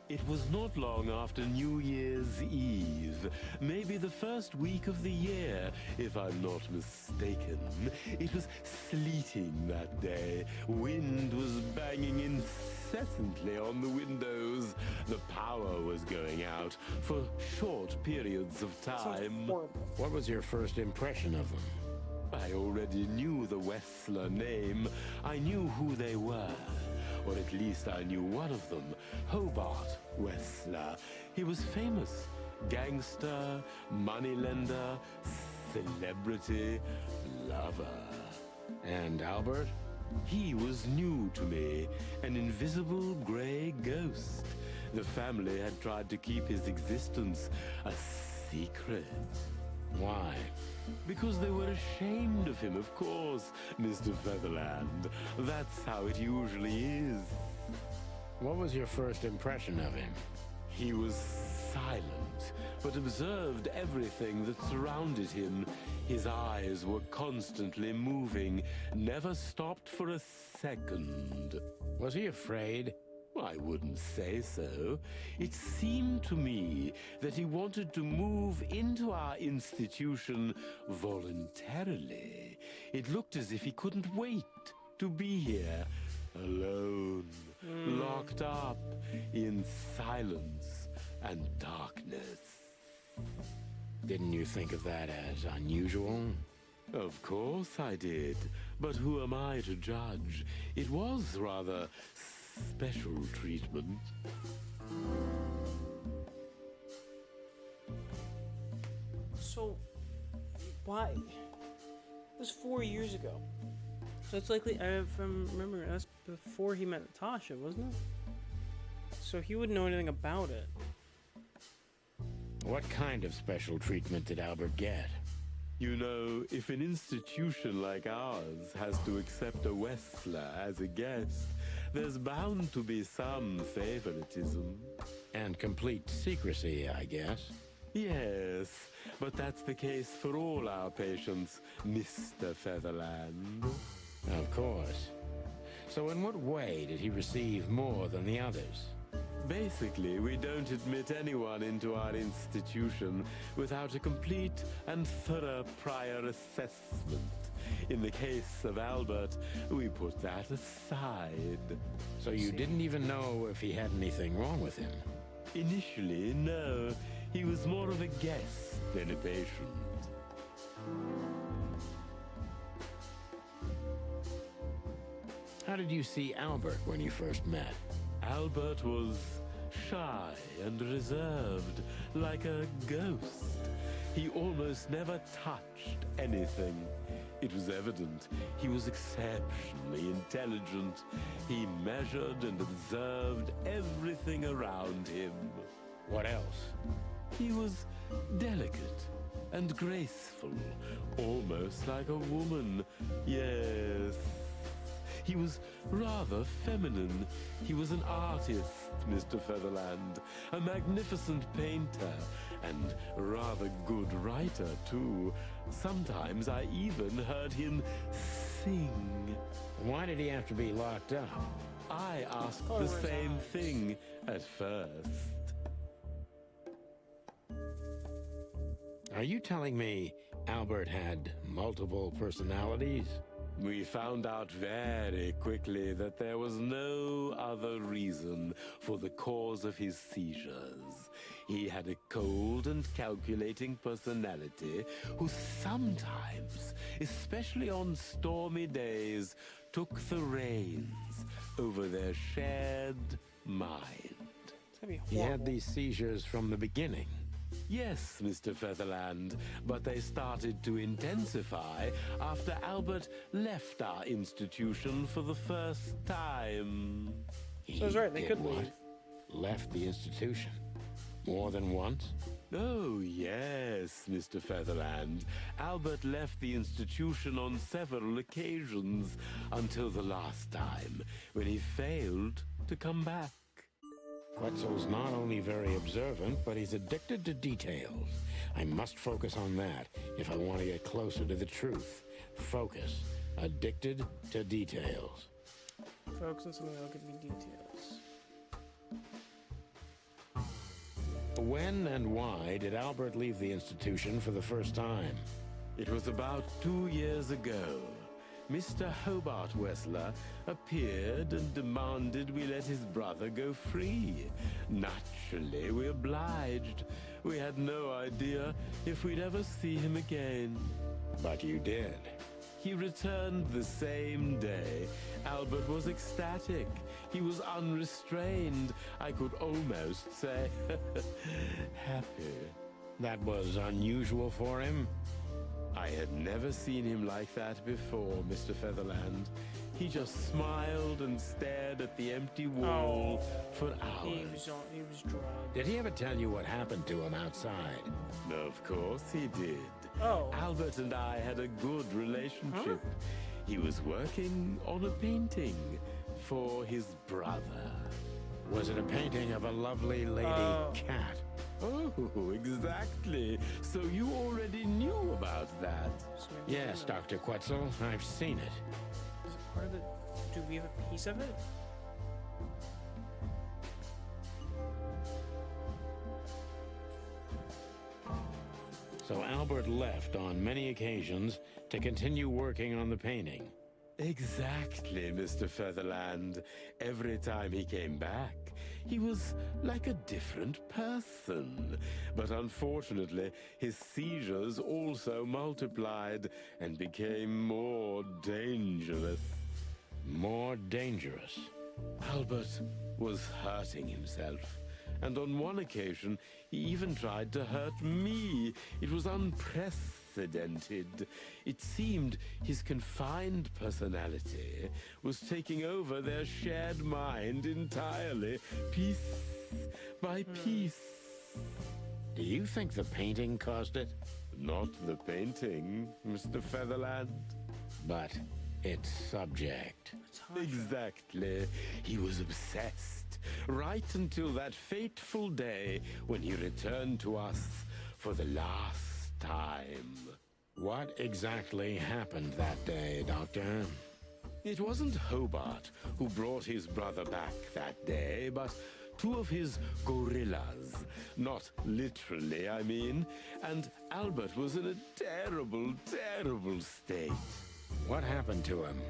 It was not long after New Year's Eve, maybe the first week of the year, if I'm not mistaken. It was sleeting that day. Wind was banging incessantly on the windows. The power was going out for short periods of time. What was your first impression of them? I already knew the Wessler name. I knew who they were. Or at least I knew one of them, Hobart Wessler. He was famous. Gangster, moneylender, celebrity, lover. And Albert? He was new to me, an invisible gray ghost. The family had tried to keep his existence a secret. Why? Because they were ashamed of him, of course, Mr. Featherland. That's how it usually is. What was your first impression of him? He was silent, but observed everything that surrounded him. His eyes were constantly moving, never stopped for a second. Was he afraid? I wouldn't say so. It seemed to me that he wanted to move into our institution voluntarily. It looked as if he couldn't wait to be here, alone, locked up in silence and darkness. Didn't you think of that as unusual? Of course I did, but who am I to judge? It was rather special treatment. So, why? It was 4 years ago. So it's likely, if I'm remembering, that's before he met Natasha, wasn't it? So he wouldn't know anything about it. What kind of special treatment did Albert get? You know, if an institution like ours has to accept a Wessler as a guest, there's bound to be some favoritism. And complete secrecy, I guess. Yes, but that's the case for all our patients, Mr. Featherland. Of course. So in what way did he receive more than the others? Basically, we don't admit anyone into our institution without a complete and thorough prior assessment. In the case of Albert, we put that aside. So you didn't even know if he had anything wrong with him? Initially, no. He was more of a guest than a patient. How did you see Albert when you first met? Albert was shy and reserved, like a ghost. He almost never touched anything. It was evident he was exceptionally intelligent. He measured and observed everything around him. What else? He was delicate and graceful, almost like a woman. Yes. He was rather feminine. He was an artist, Mr. Featherland, a magnificent painter, and rather good writer, too. Sometimes I even heard him sing. Why did he have to be locked up? I asked the same thing at first. Are you telling me Albert had multiple personalities? We found out very quickly that there was no other reason for the cause of his seizures. He had a cold and calculating personality who sometimes, especially on stormy days, took the reins over their shared mind. He had these seizures from the beginning. Yes, Mr. Featherland, but they started to intensify after Albert left our institution for the first time. So that's right, they could what? leave. Left the institution? More than once? Oh, yes, Mr. Featherland. Albert left the institution on several occasions until the last time, when he failed to come back. Quetzal's not only very observant, but he's addicted to details. I must focus on that if I want to get closer to the truth. Focus. Addicted to details. focus on something that'll give me details. When and why did Albert leave the institution for the first time? It was about 2 years ago. Mr. Hobart Wessler appeared and demanded we let his brother go free. Naturally, we obliged. We had no idea if we'd ever see him again. But you did. He returned the same day. Albert was ecstatic. He was unrestrained. I could almost say happy. That was unusual for him? I had never seen him like that before, Mr. Featherland. He just smiled and stared at the empty wall for hours. He was drugged. Did he ever tell you what happened to him outside? Of course he did. Oh. Albert and I had a good relationship. He was working on a painting for his brother. Was it a painting of a lovely lady cat? Oh, exactly. So you already knew about that? Yes, Dr. Quetzal, I've seen it. Is it part of the... Do we have a piece of it? So Albert left on many occasions to continue working on the painting. Exactly, Mr. Featherland. Every time he came back, he was like a different person. But unfortunately, his seizures also multiplied and became more dangerous. More dangerous? Albert was hurting himself. And on one occasion, he even tried to hurt me. It was unprecedented. It seemed his confined personality was taking over their shared mind entirely, piece by piece. Do you think the painting caused it? Not the painting, Mr. Featherland. But its subject. Exactly. He was obsessed, right until that fateful day when he returned to us for the last time. What exactly happened that day, Doctor? It wasn't Hobart who brought his brother back that day, but two of his gorillas. Not literally, I mean. And Albert was in a terrible, terrible state. What happened to him?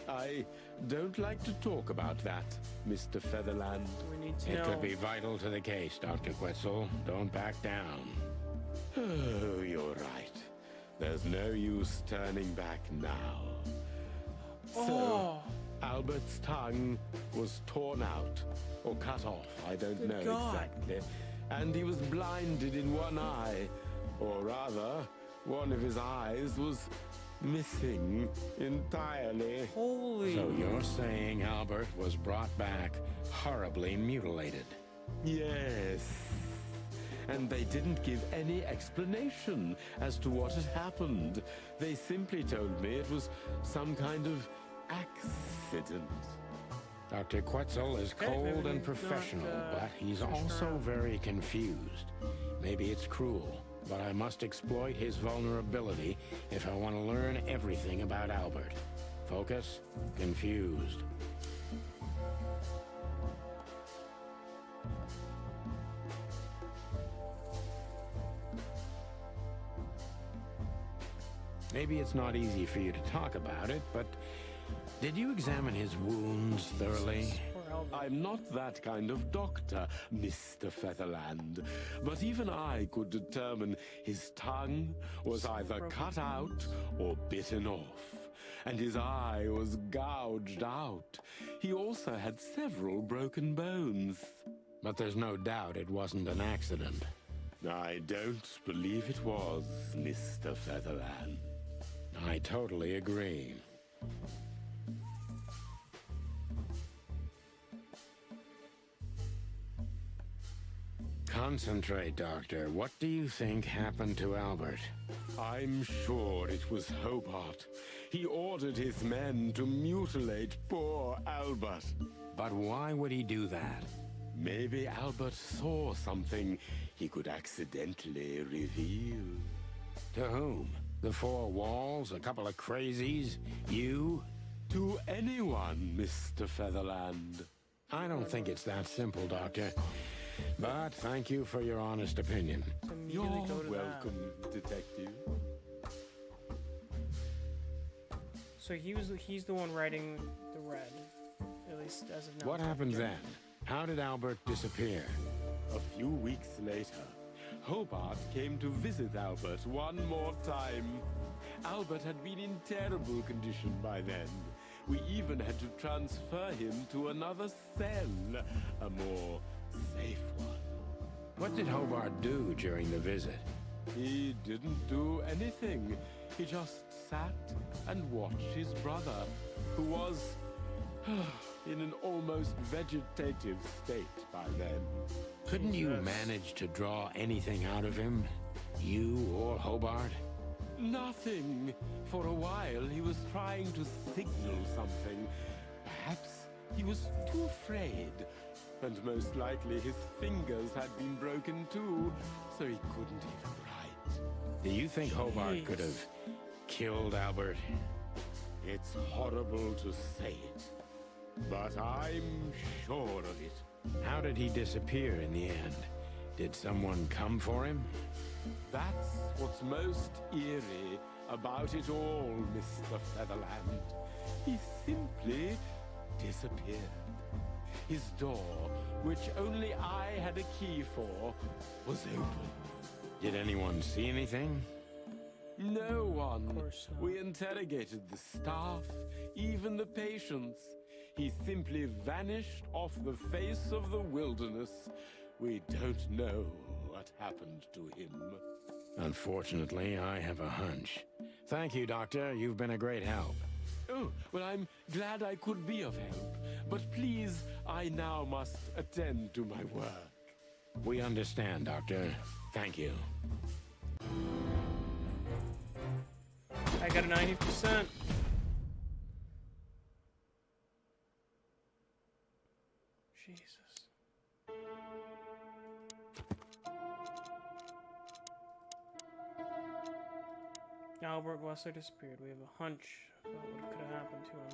I don't like to talk about that, Mr. Featherland. We need to It know. could be vital to the case, Dr. Quetzal. Don't back down. Oh, you're right. There's no use turning back now. So, Albert's tongue was torn out, or cut off, I don't know exactly. And he was blinded in one eye, or rather, one of his eyes was missing entirely. Holy... So you're saying Albert was brought back horribly mutilated? Yes. And they didn't give any explanation as to what had happened. They simply told me it was some kind of accident. Dr. Quetzal is cold and professional, but he's also very confused. Maybe it's cruel, but I must exploit his vulnerability if I want to learn everything about Albert. Focus, confused. Maybe it's not easy for you to talk about it, but did you examine his wounds thoroughly? I'm not that kind of doctor, Mr. Featherland. But even I could determine his tongue was either cut out or bitten off. And his eye was gouged out. He also had several broken bones. But there's no doubt it wasn't an accident. I don't believe it was, Mr. Featherland. I totally agree. Concentrate, Doctor. What do you think happened to Albert? I'm sure it was Hobart. He ordered his men to mutilate poor Albert. But why would he do that? Maybe Albert saw something he could accidentally reveal. To whom? The four walls? A couple of crazies? You? to anyone, Mr. Featherland. I don't think it's that simple, Doctor. But thank you for your honest opinion. You're Go to welcome, Detective. So he's the one writing the red, at least as of now. What happened then? How did Albert disappear? A few weeks later, Hobart came to visit Albert one more time. Albert had been in terrible condition by then. We even had to transfer him to another cell, a more safe one. What did Hobart do during the visit? He didn't do anything. He just sat and watched his brother, who was in an almost vegetative state by then. Couldn't you manage to draw anything out of him? You or Hobart? Nothing. For a while, he was trying to signal something. Perhaps he was too afraid. And most likely his fingers had been broken too, so he couldn't even write. Do you think Hobart could have killed Albert? It's horrible to say it, but I'm sure of it. How did he disappear in the end? Did someone come for him? That's what's most eerie about it all, Mr. Featherland. He simply disappeared. His door, which only I had a key for, was open. Did anyone see anything? No one. We interrogated the staff, even the patients. He simply vanished off the face of the wilderness. We don't know what happened to him. Unfortunately, I have a hunch. Thank you, Doctor. You've been a great help. Oh, well, I'm glad I could be of help. But please, I now must attend to my work. We understand, Doctor. Thank you. I got a 90%. Jesus. Albert Wesley disappeared. We have a hunch about what could have happened to him.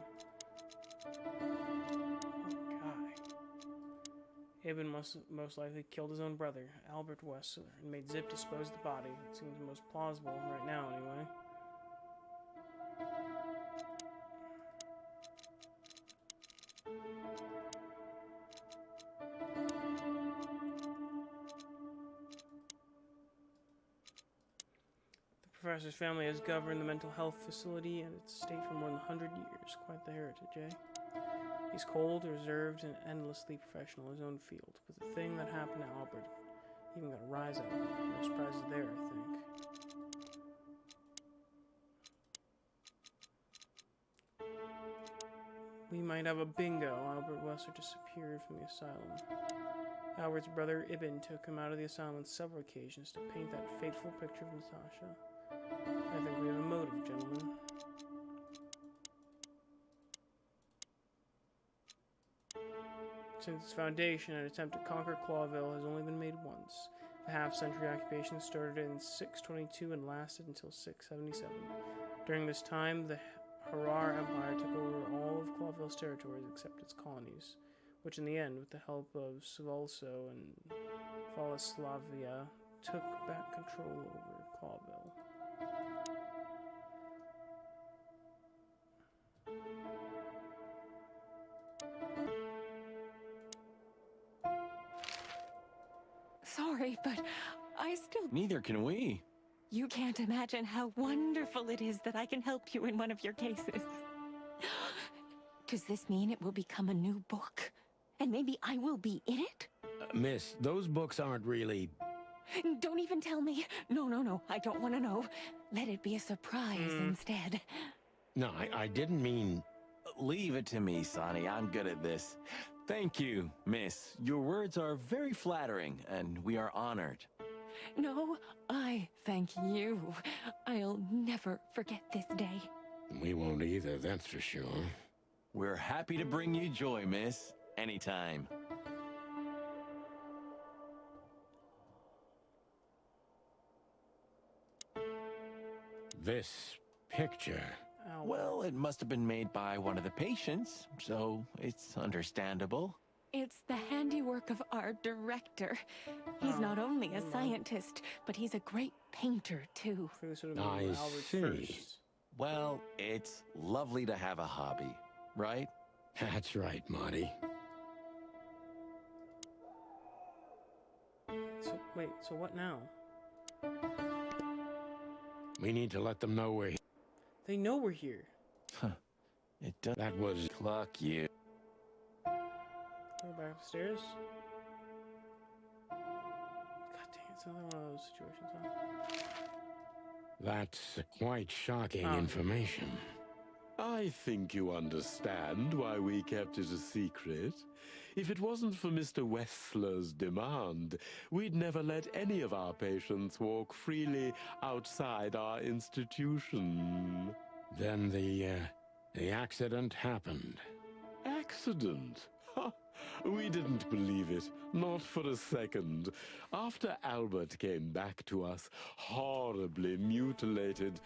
Poor guy. Ibn most likely killed his own brother, Albert Wesley, and made Zip dispose of the body. It seems the most plausible right now, anyway. The professor's family has governed the mental health facility and its state for more than 100 years. Quite the heritage, eh? He's cold, reserved, and endlessly professional in his own field. But the thing that happened to Albert even got a rise out of it. No surprises there, I think. We might have a bingo. Albert Wesley disappeared from the asylum. Albert's brother Ibn took him out of the asylum on several occasions to paint that fateful picture of Natasha. I think we have a motive, gentlemen. Since its foundation, an attempt to conquer Clawville has only been made once. The half-century occupation started in 622 and lasted until 677. During this time, the Harar Empire took over all of Clawville's territories except its colonies, which in the end, with the help of Svolso and Faleslavia, took back control over Clawville. Sorry, but I still... Neither can we. You can't imagine how wonderful it is that I can help you in one of your cases. Does this mean it will become a new book? And maybe I will be in it? Miss, those books aren't really... Don't even tell me. No. I don't want to know. Let it be a surprise instead. No, I didn't mean... Leave it to me, Sonny. I'm good at this. Thank you, miss. Your words are very flattering, and we are honored. No, I thank you. I'll never forget this day. We won't either, that's for sure. We're happy to bring you joy, miss. Anytime. This picture... Ow. Well, it must have been made by one of the patients, so it's understandable. It's the handiwork of our director. He's not only a scientist, but he's a great painter, too. I see. Well, it's lovely to have a hobby, right? That's right, Marty. So, wait, so what now? We need to let them know we're here. They know we're here. Huh. It does. That was... Cluck you. Go back upstairs. God dang, it's another one of those situations, huh? That's quite shocking information. I think you understand why we kept it a secret. If it wasn't for Mr. Wessler's demand, we'd never let any of our patients walk freely outside our institution. Then the accident happened. Accident? Ha! We didn't believe it, not for a second. After Albert came back to us, horribly mutilated,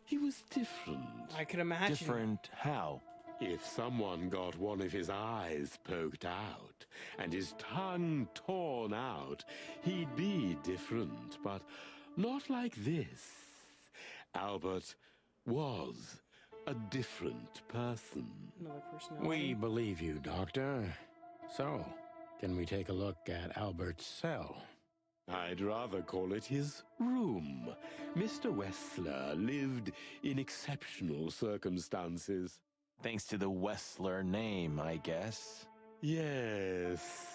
he was different. I could imagine. Different how? If someone got one of his eyes poked out and his tongue torn out, he'd be different, but not like this. Albert was a different person. Another personality. We believe you, Doctor. So, can we take a look at Albert's cell? I'd rather call it his room. Mr. Wessler lived in exceptional circumstances. Thanks to the Wessler name, I guess. Yes.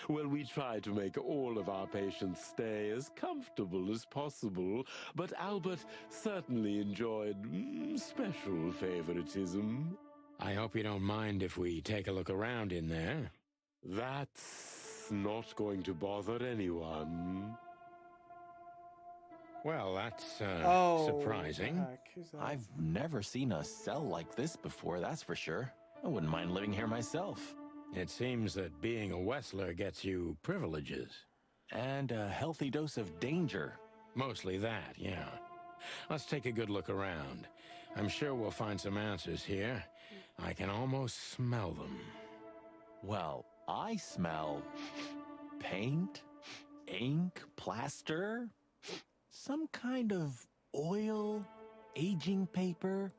Well, we try to make all of our patients stay as comfortable as possible, but Albert certainly enjoyed special favoritism. I hope you don't mind if we take a look around in there. That's not going to bother anyone. Well, that's surprising. Heck is that? I've never seen a cell like this before, that's for sure. I wouldn't mind living here myself. It seems that being a Wessler gets you privileges. And a healthy dose of danger. Mostly that, yeah. Let's take a good look around. I'm sure we'll find some answers here. I can almost smell them. Well, I smell paint, ink, plaster, some kind of oil, aging paper,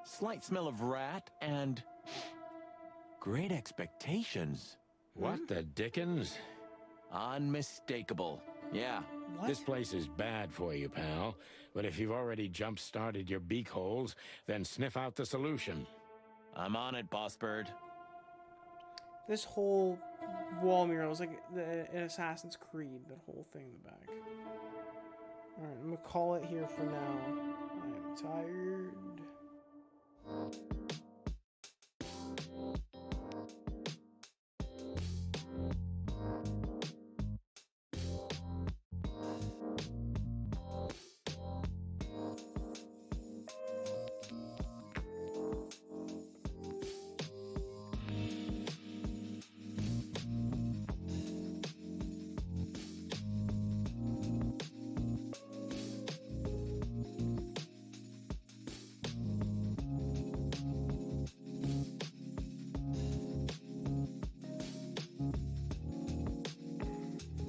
slight smell of rat, and Great Expectations. What the dickens? Unmistakable. Yeah. What? This place is bad for you, pal. But if you've already jump-started your beak holes, then sniff out the solution. I'm on it, Boss Bird. This whole wall mural is like an Assassin's Creed, that whole thing in the back. Alright, I'm gonna call it here for now. I'm tired.